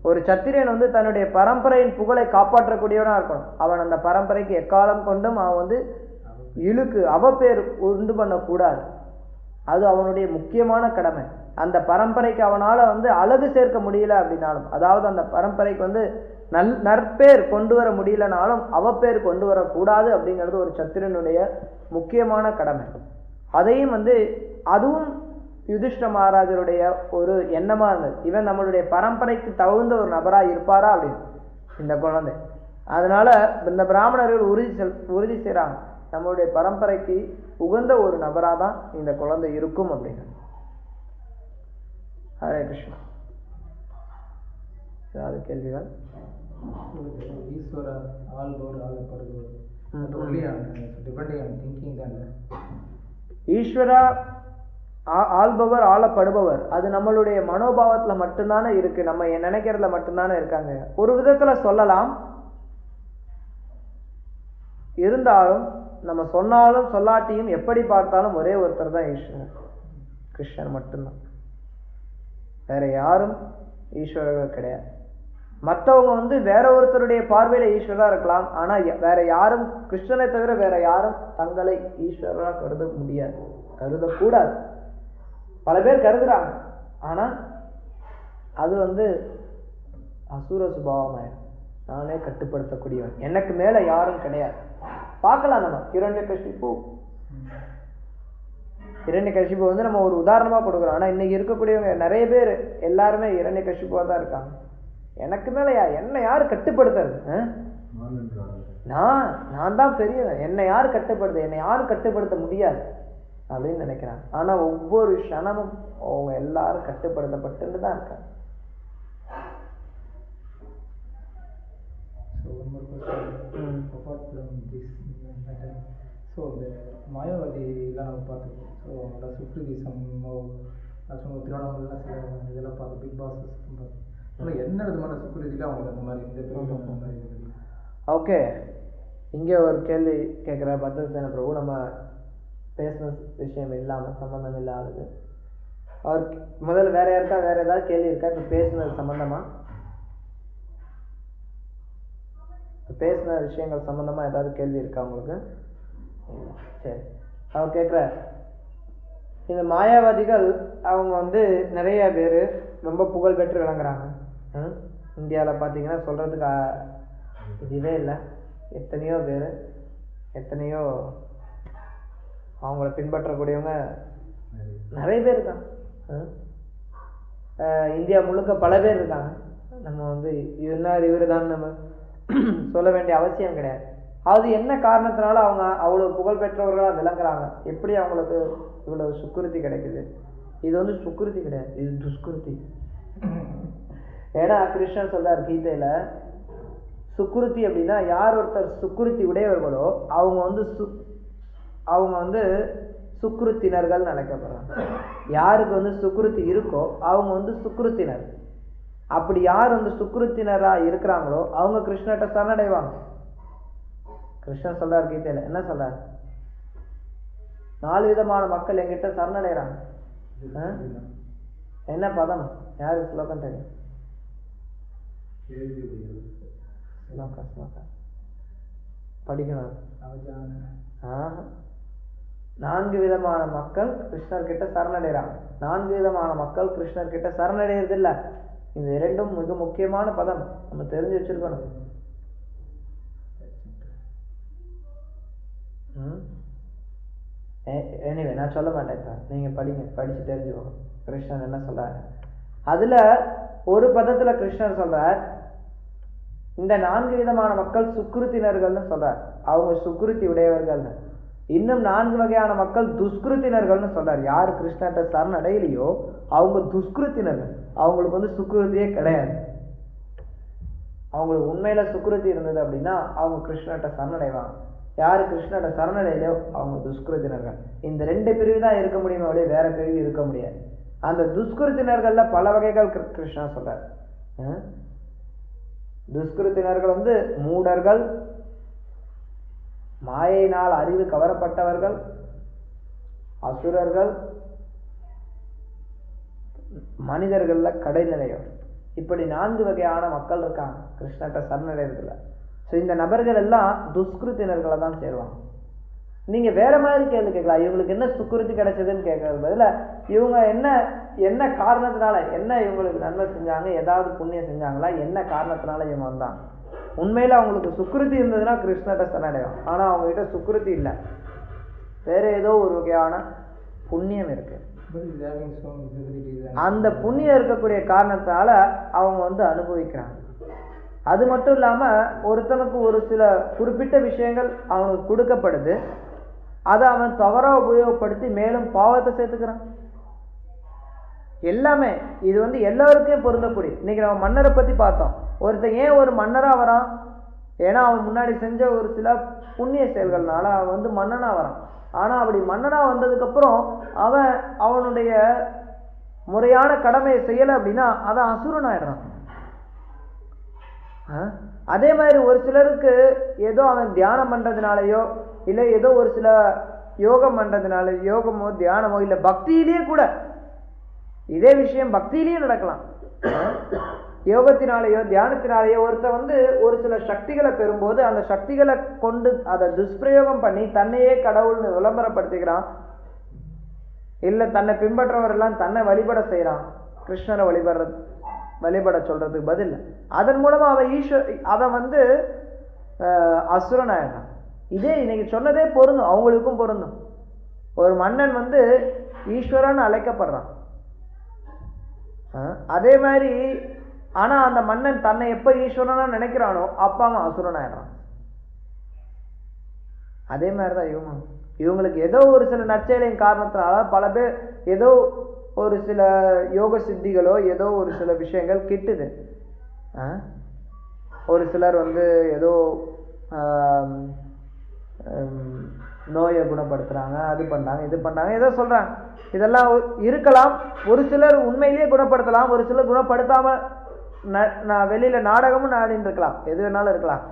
[SPEAKER 1] ஒரு சத்திரியன் தன்னுடைய பரம்பரையின் புகழை காப்பாற்றக்கூடியவனா இருக்கணும். அவன் அந்த பரம்பரைக்கு எக்காலம் கொண்டும் அவன் இழுக்கு அவப்பேர் உண்டு பண்ணக்கூடாது. அது அவனுடைய முக்கியமான கடமை. அந்த பரம்பரைக்கு அவனால அழகு சேர்க்க முடியல அப்படின்னாலும், அதாவது அந்த பரம்பரைக்கு நற்பேர் கொண்டு வர முடியலனாலும் அவப்பேர் கொண்டு வரக்கூடாது அப்படிங்கிறது ஒரு சத்திரனுடைய முக்கியமான கடமை. அதையும் அதுவும் யுதிஷ்ட மகாராஜருடைய ஒரு எண்ணமா இருந்தது. இவன் நம்மளுடைய பரம்பரைக்கு தகுந்த ஒரு நபரா இருப்பாரா அப்படின்னு இந்த குழந்தை. அதனால இந்த பிராமணர்கள் உறுதி செய்றாங்க, நம்மளுடைய பரம்பரைக்கு உகந்த ஒரு நபரா தான் இந்த குழந்தை இருக்கும் அப்படின்னு. ஹரே கிருஷ்ணா. ஏதாவது கேள்விகள்? ஈஸ்வரா ஆள்பவர் ஆளப்படுபவர், அது நம்மளுடைய மனோபாவத்துல மட்டும்தானே இருக்கு, நம்ம நினைக்கிறதுல மட்டும்தானே இருக்காங்க. ஒரு விதத்துல சொல்லலாம், இருந்தாலும் நம்ம சொன்னாலும் சொல்லாட்டியும் எப்படி பார்த்தாலும் ஒரே ஒருத்தர் தான் ஈஸ்வரன், கிருஷ்ணன் மட்டும்தான். வேற யாரும் ஈஸ்வரர்கள் கிடையாது. மற்றவங்க வேற ஒருத்தருடைய பார்வையில ஈஸ்வரா இருக்கலாம், ஆனா வேற யாரும், கிருஷ்ணனை தவிர வேற யாரும் தங்களை ஈஸ்வரரா கருத முடியாது, கருதக்கூடாது. பல பேர் கருதுறாங்க, ஆனா அது வந்து அசுர சுபாவமாயிடும். நானே கட்டுப்படுத்தக்கூடியவன், எனக்கு மேல யாரும் கிடையாது. பார்க்கலாம் நம்ம ஹிரண்யகசிபு வந்து நம்ம ஒரு உதாரணமா கொடுக்குறோம். ஆனா இன்னைக்கு இருக்கக்கூடியவங்க நிறைய பேர் எல்லாருமே ஹிரண்யகசிபுவா தான் இருக்காங்க. எனக்கு மேல என்ன யாரு கட்டுப்படுத்துறது? நான் தான் பெரியவன், என்னை யாரு கட்டுப்படுத்த, என்னை யாரும் கட்டுப்படுத்த முடியாது அப்படின்னு நினைக்கிறாங்க. ஆனா ஒவ்வொரு க்ஷணமும் அவங்க எல்லாரும் கட்டுப்படுத்தப்பட்டு தான் இருக்காங்க.
[SPEAKER 2] ஸோ இந்த மாயாவதிலாம் நம்ம பார்த்துருக்கோம். ஸோ அவங்களோட சுக்ரிதிசம் திருவண்ணாமலாம் சில இதெல்லாம் பார்த்து பிக் பாஸ் பார்த்து என்ன விதமான சுக்ரிதியில் அவங்களுக்கு அந்த மாதிரி இந்த
[SPEAKER 1] ஓகே. இங்கே ஒரு கேள்வி கேட்குற பத்ரசேன பிரபு, நம்ம பேசின விஷயம் இல்லாமல் சம்மந்தம் இல்லாதது. அவர் முதல்ல வேற யாருக்கா வேற ஏதாவது கேள்வி இருக்கா? இப்போ பேசினது சம்மந்தமா, பேசின விஷயங்கள் சம்மந்தமா ஏதாவது கேள்வி இருக்கா உங்களுக்கு? சரி, அவர் கேட்குற இந்த மாயாவாதிகள் அவங்க வந்து நிறைய பேர் ரொம்ப புகழ் பெற்று விளங்குறாங்க. இந்தியாவில் பார்த்தீங்கன்னா சொல்கிறதுக்கு இதுவே இல்லை. எத்தனையோ பேர், எத்தனையோ அவங்கள பின்பற்றக்கூடியவங்க நிறைய பேர் இருக்காங்க. இந்தியா முழுக்க பல பேர் இருக்காங்க. நம்ம வந்து இவர் தான் நம்ம சொல்ல வேண்டிய அவசியம் கிடையாது. அது என்ன காரணத்தினால அவங்க அவ்வளோ புகழ் பெற்றவர்களாக விளங்குறாங்க? எப்படி அவங்களுக்கு இவ்வளவு சுக்குருத்தி கிடைக்குது? இது வந்து சுக்குருத்தி கிடையாது, இது துஷ்குருத்தி. ஏன்னா கிருஷ்ணன் சொல்றார் கீதையில, சுக்குருத்தி அப்படின்னா யார் ஒருத்தர் சுக்குருத்தி உடையவர்களோ அவங்க வந்து சுக்குருத்தினர்கள் அழைக்கப்படுறாங்க. யாருக்கு வந்து சுக்குருத்தி இருக்கோ அவங்க வந்து சுக்குருத்தினர். அப்படி யார் வந்து சுக்குருத்தினரா இருக்கிறாங்களோ அவங்க கிருஷ்ணர்கிட்ட சரணடைவாங்க. கிருஷ்ணன் சொல்றார் கீதையில, என்ன சொல்றார்? 4 விதமான மக்கள் என்கிட்ட சரணடைறாங்க. என்ன பதம்? யாருக்கு ஸ்லோகம் தெரியும்? படிக்கணும். 4 விதமான மக்கள் கிருஷ்ணர் கிட்ட சரணடைறாங்க. 4 விதமான மக்கள் கிருஷ்ணர் கிட்ட சரணடைறது இல்ல. இந்த 2ம் மிக முக்கியமான பதம், நம்ம தெரிஞ்சு வச்சிருக்கணும். எனிவே நான் சொல்ல மாட்டேன், இப்ப நீங்க படிங்க, படிச்சு தெரிஞ்சுக்கோங்க கிருஷ்ணன் என்ன சொல்றாரு. அதுல ஒரு பதத்துல கிருஷ்ணர் சொல்றார், இந்த 4 விதமான மக்கள் சுக்ருத்தினர்கள்னு சொல்றார். அவங்க சுக்ருத்தி உடையவர்கள்னு. இன்னும் 4 வகையான மக்கள் துஷ்கிருத்தினர்கள்னு சொல்றார். யாரு கிருஷ்ணர்கிட்ட சரணடையிலையோ அவங்க துஷ்கிருத்தினர்கள். அவங்களுக்கு வந்து சுக்ருத்தியே கிடையாது. அவங்களுக்கு உண்மையில சுக்ருத்தி இருந்தது அப்படின்னா அவங்க கிருஷ்ணர்கிட்ட சரணடைவாங்க. யாரு கிருஷ்ணர்கிட்ட சரணடையிலையோ அவங்க துஷ்கிருத்தினர்கள். இந்த 2 பிரிவு தான் இருக்க முடியுமே ஒழிய வேற பிரிவு இருக்க முடியாது. அந்த துஷ்கிருத்தினர்கள்ல பல வகைகள் கிருஷ்ணா சொல்றார். துஷ்கிருத்தினர்கள் வந்து மூடர்கள், மாயினால் அறிவு கவரப்பட்டவர்கள், அசுரர்கள், மனிதர்கள்ல கடைநிலையோர். இப்படி 4 வகையான மக்கள் இருக்காங்க கிருஷ்ணர்கிட்ட சரணடைறதுல. ஸோ இந்த நபர்கள் எல்லாம் துஷ்கிருத்தினர்களை தான் சேருவாங்க. நீங்க வேற மாதிரி கேள்வி கேட்கலாம், இவங்களுக்கு என்ன சுக்குருத்தி கிடைச்சதுன்னு கேட்கறது பதில இவங்க என்ன காரணத்தினால, என்ன இவங்களுக்கு நன்மை செஞ்சாங்க, ஏதாவது புண்ணியம் செஞ்சாங்களா, என்ன காரணத்தினால இவங்க வந்தாங்க. உண்மையில அவங்களுக்கு சுக்குருத்தி இருந்ததுன்னா கிருஷ்ணர்கிட்ட சரணடையும். ஆனா அவங்க கிட்ட சுக்குருத்தி இல்லை, வேற ஏதோ ஒரு வகையான புண்ணியம் இருக்கு. அந்த புண்ணியம் இருக்கக்கூடிய காரணத்தால அவங்க வந்து அனுபவிக்கிறாங்க. அது மட்டும் இல்லாம ஒருத்தனுக்கு ஒரு சில குறிப்பிட்ட விஷயங்கள் அவனுக்கு கொடுக்கப்படுது, அதை அவன் தவறா உபயோகப்படுத்தி மேலும் பாவத்தை சேர்த்துக்கிறான். எல்லாமே இது வந்து எல்லாருக்கும் பொருந்தக்கூடிய. இன்னைக்கு நம்ம மன்னரை பத்தி பார்த்தோம். ஒருத்தன் ஏன் ஒரு மன்னரா வரான்? ஏன்னா அவன் முன்னாடி செஞ்ச ஒரு சில புண்ணிய செயல்கள்னால அவன் வந்து மன்னனா வரான். ஆனா அப்படி மன்னனா வந்ததுக்கு அப்புறம் அவன் அவனுடைய முறையான கடமையை செய்யலை அப்படின்னா அவன் அசுரன் ஆயிடுறான். அதே மாதிரி ஒரு சிலருக்கு ஏதோ அவன் தியானம் பண்றதுனாலயோ இல்லை ஏதோ ஒரு சில யோகம் பண்றதுனால, யோகமோ தியானமோ இல்லை பக்தியிலேயே கூட இதே விஷயம் பக்தியிலேயே நடக்கலாம். யோகத்தினாலேயோ தியானத்தினாலேயோ ஒருத்தர் வந்து ஒரு சில சக்திகளை பெறும்போது அந்த சக்திகளை கொண்டு அதை துஷ்பிரயோகம் பண்ணி தன்னையே கடவுள்னு விளம்பரப்படுத்திக்கிறான். இல்லை தன்னை பின்பற்றவரெல்லாம் தன்னை வழிபட செய்யறான், கிருஷ்ணரை வழிபடுறது. வழிபட சொல்றதுக்கு பதில் அதன் மூலமா அவன் வந்து அசுரன் ஆயிடுறான். இதே இன்னைக்கு சொன்னதே பொருந்தும், அவங்களுக்கும் பொருந்தும். ஒரு மன்னன் வந்து ஈஸ்வரன் அழைக்கப்படுறான். அதே மாதிரி ஆனா அந்த மன்னன் தன்னை எப்ப ஈஸ்வரனா நினைக்கிறானோ அப்ப அவன் அசுரன் ஆயிடுறான். அதே மாதிரிதான் இவங்களுக்கு ஏதோ ஒரு சில நற்செயலின் காரணத்தினால பல பேர் ஏதோ ஒரு சில யோக சித்திகளோ ஏதோ ஒரு சில விஷயங்கள் கிட்டுது. ஒரு சிலர் வந்து ஏதோ நோயை குணப்படுத்துறாங்க, அது பண்றாங்க, இது பண்றாங்க, ஏதோ சொல்றாங்க. இதெல்லாம் இருக்கலாம். ஒரு சிலர் உண்மையிலேயே குணப்படுத்தலாம், ஒரு சிலர் குணப்படுத்தாம வெளியில நாடகமும் நாடின்னு இருக்கலாம், எது வேணாலும் இருக்கலாம்.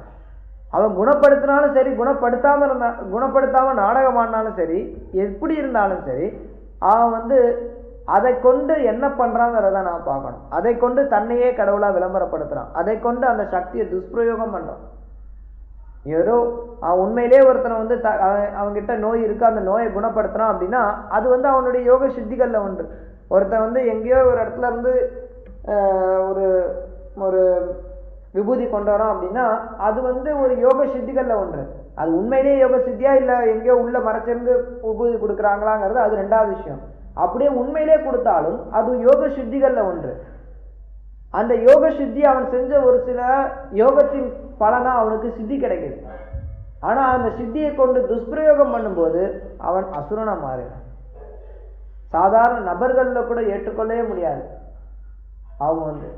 [SPEAKER 1] அவன் குணப்படுத்தினாலும் சரி, குணப்படுத்தாம நாடகம் ஆடினாலும் சரி, எப்படி இருந்தாலும் சரி, அவன் வந்து அதை கொண்டு என்ன பண்றாங்கிறத நான் பார்க்கணும். அதை கொண்டு தன்னையே கடவுளா விளம்பரப்படுத்துறான், அதை கொண்டு அந்த சக்தியை துஷ்பிரயோகம் பண்றான். ஏதோ அவன் உண்மையிலே ஒருத்தனை வந்து அவன்கிட்ட நோய் இருக்கு, அந்த நோயை குணப்படுத்துறான் அப்படின்னா அது வந்து அவனுடைய யோக சித்திகள்ல ஒன்று. ஒருத்தன் வந்து எங்கேயோ ஒரு இடத்துல இருந்து ஒரு ஒரு விபூதி கொண்டு வரான் அப்படின்னா அது வந்து ஒரு யோக சித்திகள்ல ஒன்று. அது உண்மையிலேயே யோக சித்தியா இல்ல எங்கேயோ உள்ள மறைச்சிருந்து விபூதி கொடுக்குறாங்களாங்கிறது அது ரெண்டாவது விஷயம். அப்படியே உண்மையிலே கொடுத்தாலும் அது யோக சித்திகள்ல ஒன்று. அந்த யோக சித்தி அவன் செஞ்ச ஒரு சில யோகத்தின் பலனா அவனுக்கு சித்தி கிடைக்குது. ஆனா அந்த சித்தியை கொண்டு துஷ்பிரயோகம் பண்ணும்போது அவன் அசுரனா மாறினான். சாதாரண நபர்கள்ல கூட ஏற்றுக்கொள்ளவே முடியாது. அவங்க வந்து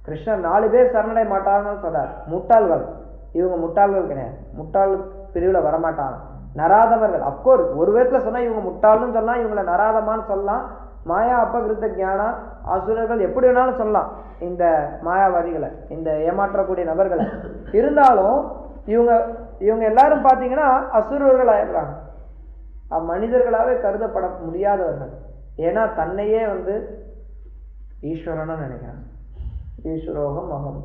[SPEAKER 1] கிருஷ்ணர் 4 பேர் சரணடைய மாட்டாங்கன்னு சொல்றார். முட்டாள்கள், இவங்க முட்டாள்கள் கிடையாது, முட்டாள் பிரிவுல வரமாட்டாங்க. நராதவர்கள், அப்கோர்ஸ் ஒரு விதத்துல சொன்னா இவங்க முட்டாள்னு சொல்லலாம், இவங்களை நராதமான்னு சொல்லலாம். மாயா அபகிருத்த ஞானா அசுரர்கள் எப்படி வேணாலும் சொல்லலாம் இந்த மாயாவாதிகளை, இந்த ஏமாற்றக்கூடிய நபர்களை. இருந்தாலும் இவங்க எல்லாரும் பாத்தீங்கன்னா அசுரர்கள் ஆயிடுறாங்க, மனிதர்களாவே கருதப்பட முடியாதவர்கள். ஏன்னா தன்னையே வந்து ஈஸ்வரனா நினைக்கிறாங்க. ஈஸ்வரோகம் அகம்,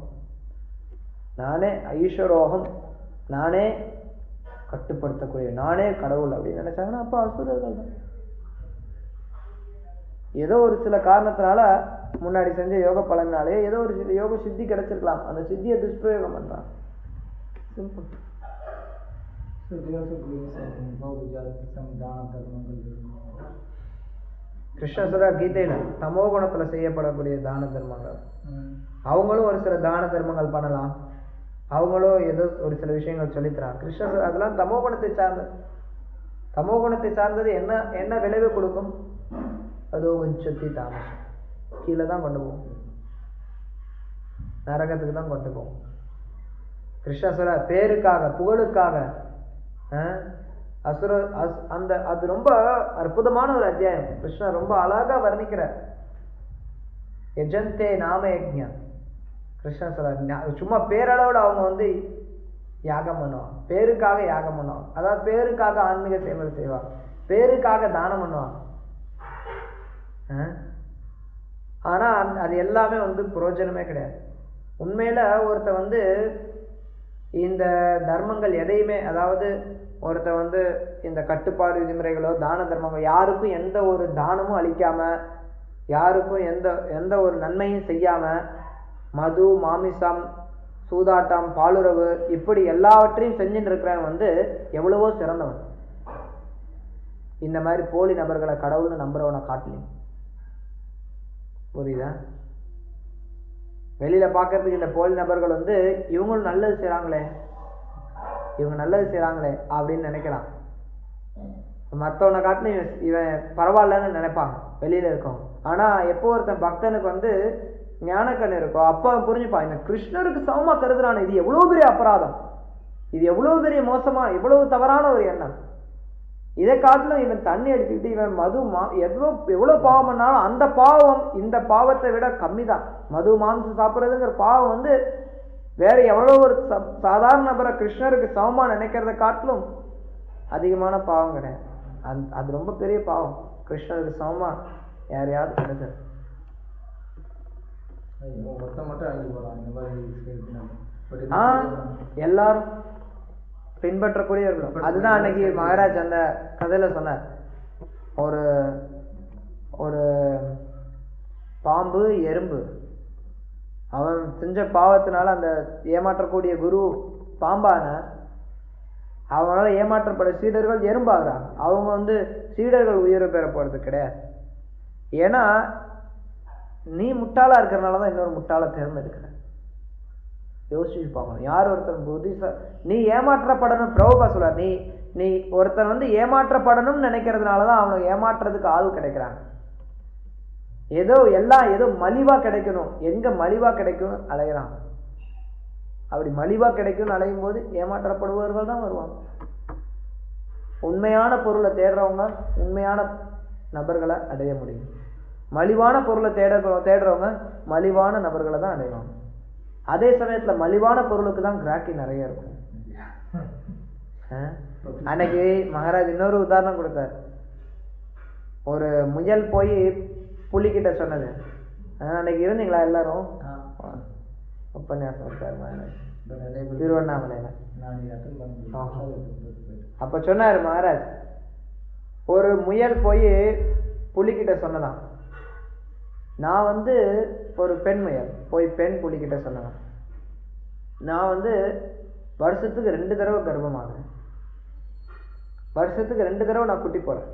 [SPEAKER 1] நானே ஈஸ்வரோகம், நானே கட்டுப்படுத்தக்கூடிய, நானே கடவுள் அப்படின்னு நினைச்சாங்கன்னா அப்ப அசுரர்கள் தான். ஏதோ ஒரு சில காரணத்தினால முன்னாடி செஞ்ச யோக பலனாலே ஏதோ ஒரு சில யோக சித்தி கிடைச்சிருக்கலாம், அந்த சித்தியை துஷ்பிரயோகம் பண்றான். சிம்பிள். கிருஷ்ண சொல்ற கீதையில தமோ குணத்துல செய்யப்படக்கூடிய தான தர்மங்கள், அவங்களும் ஒரு சில தான தர்மங்கள் பண்ணலாம், அவங்களும் ஏதோ ஒரு சில விஷயங்கள் சொல்லித்தரான். கிருஷ்ணர் அதெல்லாம் தமோ குணத்தை சார்ந்தது. தமோ குணத்தை சார்ந்தது என்ன என்ன விளைவு கொடுக்கும்? அதோ கொஞ்சத்தி தாமசம், கீழே தான் கொண்டு போகும், நரகத்துக்கு தான் கொண்டு போகும். கிருஷ்ண சொல்ற பேருக்காக புகழுக்காக அந்த அது ரொம்ப அற்புதமான ஒரு அத்தியாயம். கிருஷ்ணர் ரொம்ப அழகா வர்ணிக்கிற யஜந்தே நாம யஜ்ஞா. கிருஷ்ணர் சொல்ற சும்மா பேரளவுல அவங்க வந்து யாகம் பண்ணுவாங்க, பேருக்காக யாகம் பண்ணுவாங்க, அதாவது பேருக்காக ஆன்மீக சேவை செய்வாங்க, பேருக்காக தானம் பண்ணுவாங்க. ஆனா அது எல்லாமே வந்து பிரயோஜனமே கிடையாது. உண்மையில ஒருத்த வந்து இந்த தர்மங்கள் எதையுமே, அதாவது ஒருத்த வந்து இந்த கட்டுப்பாடு விதிமுறைகளோ தான தர்மங்களோ, யாருக்கும் எந்த ஒரு தானமும் அளிக்காம, யாருக்கும் எந்த ஒரு நன்மையும் செய்யாம, மது மாமிசம் சூதாட்டம் பாலுறவு இப்படி எல்லாவற்றையும் செஞ்சுட்டு இருக்கிறவன் வந்து எவ்வளவோ சிறந்தவன். இந்த மாதிரி போலி நபர்களை கடவுள்னு நம்புறவனை காட்டலையும். புரியுதா? வெளியில பாக்குறதுக்கு இந்த போலி நபர்கள் வந்து இவங்களும் நல்லது செய்றாங்களே, இவங்க நல்லது செய்றாங்களே அப்படின்னு நினைக்கலாம். மற்றவனை காட்டின இவன் பரவாயில்லன்னு நினைப்பாங்க வெளியில இருக்கோம். ஆனா எப்போ ஒருத்தன் பக்தனுக்கு வந்து ஞானக்கண் இருக்கும் அப்ப புரிஞ்சுப்பான், இவன் கிருஷ்ணருக்கு சமமா கருதுறானே, இது எவ்வளவு பெரிய அபராதம், இது எவ்வளவு பெரிய மோசமா, எவ்வளவு தவறான ஒரு எண்ணம். இதை காட்டிலும் இவன் தண்ணி அடிச்சுக்கிட்டு இவன் எவ்வளவு பாவம் பண்ணாலும் அந்த பாவம் இந்த பாவத்தை விட கம்மி தான். மது மாம்சம் சாப்பிட்றதுங்கிற பாவம் வந்து வேற எவ்வளவு ஒரு சாதாரண நபரை கிருஷ்ணருக்கு சமமா நினைக்கிறத காட்டிலும் அதிகமான பாவம் கிடையாது. அது ரொம்ப பெரிய பாவம் கிருஷ்ணருக்கு சமமா யாரையாவது கிடைச்சது. எல்லாரும் பின்பற்றக்கூடியவர்களும். அதுதான் அன்னைக்கு மகாராஜ் அந்த கதையில சொன்னார். ஒரு பாம்பு எறும்பு அவன் செஞ்ச பாவத்தினால அந்த ஏமாற்றக்கூடிய குரு பாம்பான, அவனால ஏமாற்றப்பட சீடர்கள் எறும்பாகிறாங்க. அவங்க சீடர்கள் உயிரை பெற போறது கிடையாது. ஏன்னா நீ முட்டாளா இருக்கிறனால தான் இன்னொரு முட்டாளை தேர்ந்தெடுக்கிற. யோசிச்சு பார்க்கணும். யார் ஒருத்தர் நீ ஏமாற்றப்படணும், பிரபுபா சொல்றார், நீ ஒருத்தன் ஏமாற்றப்படணும்னு நினைக்கிறதுனாலதான் அவனுக்கு ஏமாற்றுறதுக்கு ஆள் கிடைக்கிறாங்க. ஏதோ மலிவா கிடைக்கணும், எங்க மலிவா கிடைக்கும் அலைகிறான். அப்படி மலிவா கிடைக்கும்னு அலையும் போது ஏமாற்றப்படுபவர்கள் தான் வருவாங்க. உண்மையான பொருளை தேடுறவங்க உண்மையான நபர்களை அடைய முடியும். மலிவான பொருளை தேடுறவங்க மலிவான நபர்களை தான் அடைவாங்க. அதே சமயத்துல மலிவான பொருளுக்கு தான் கிராக்கி நிறைய இருக்கும். அன்னைக்கு மகாராஜ் இன்னொரு உதாரணம் கொடுத்தார். ஒரு முயல் போய் புலிகிட்ட சொன்னது. அன்னைக்கு இருந்தீங்களா எல்லாரும்? உபன்யாசம் இருக்காரு மகாராஜ் திருவண்ணாமலையில. அப்ப சொன்னாரு மகாராஜ், ஒரு முயல் போய் புலிகிட்ட சொன்னதான், நான் ஒரு பெண் முயல் போய் பெண் புலிகிட்ட சொன்னதான், நான் வருஷத்துக்கு 2 தடவை கர்ப்பமாகிறேன், வருஷத்துக்கு 2 தடவை நான் குட்டி போறேன்,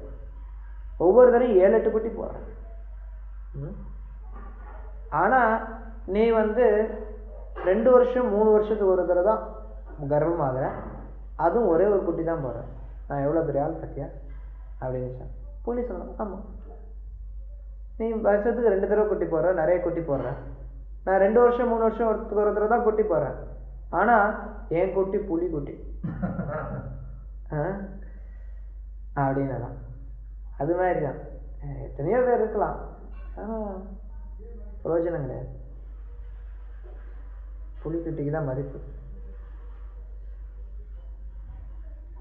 [SPEAKER 1] ஒவ்வொரு தடவையும் 7-8 குட்டி போறேன். ஆனா நீ 2 வருஷம் 3 வருஷத்துக்கு ஒரு தடவை தான் கர்ப்பமாகிற, அதுவும் ஒரே ஒரு குட்டி தான் போறேன், நான் எவ்வளவு பெரிய ஆள் பத்தியா அப்படின்னு புலி சொன்ன. ஆமா, நீ வருஷத்துக்கு 2 தடவை குட்டி போடுற, நிறைய குட்டி போடுற, நான் 2 வருஷம் 3 வருஷம் ஒரு தடவை தான் குட்டி போடுறேன், ஆனா என் குட்டி புலி குட்டி அப்படின்னு. அது மாதிரிதான் எத்தனையோ பேர் இருக்கலாம், ஆனா பிரயோஜனம் கிடையாது. புலிக்குட்டிக்கு தான் மதிப்பு,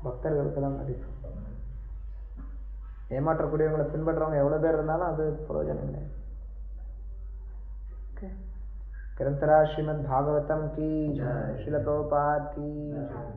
[SPEAKER 1] பக்தர்களுக்கு தான் மதிப்பு. ஏமாற்றக்கூடியவங்களை பின்பற்றவங்க எவ்வளவு பேர் இருந்தாலும் அது பிரயோஜனம் கிடையாது. கிரந்தரா ஸ்ரீமத் பாகவதம் கி ஜெய், ஸ்ரீல பிரபுபாத் கி ஜெய்.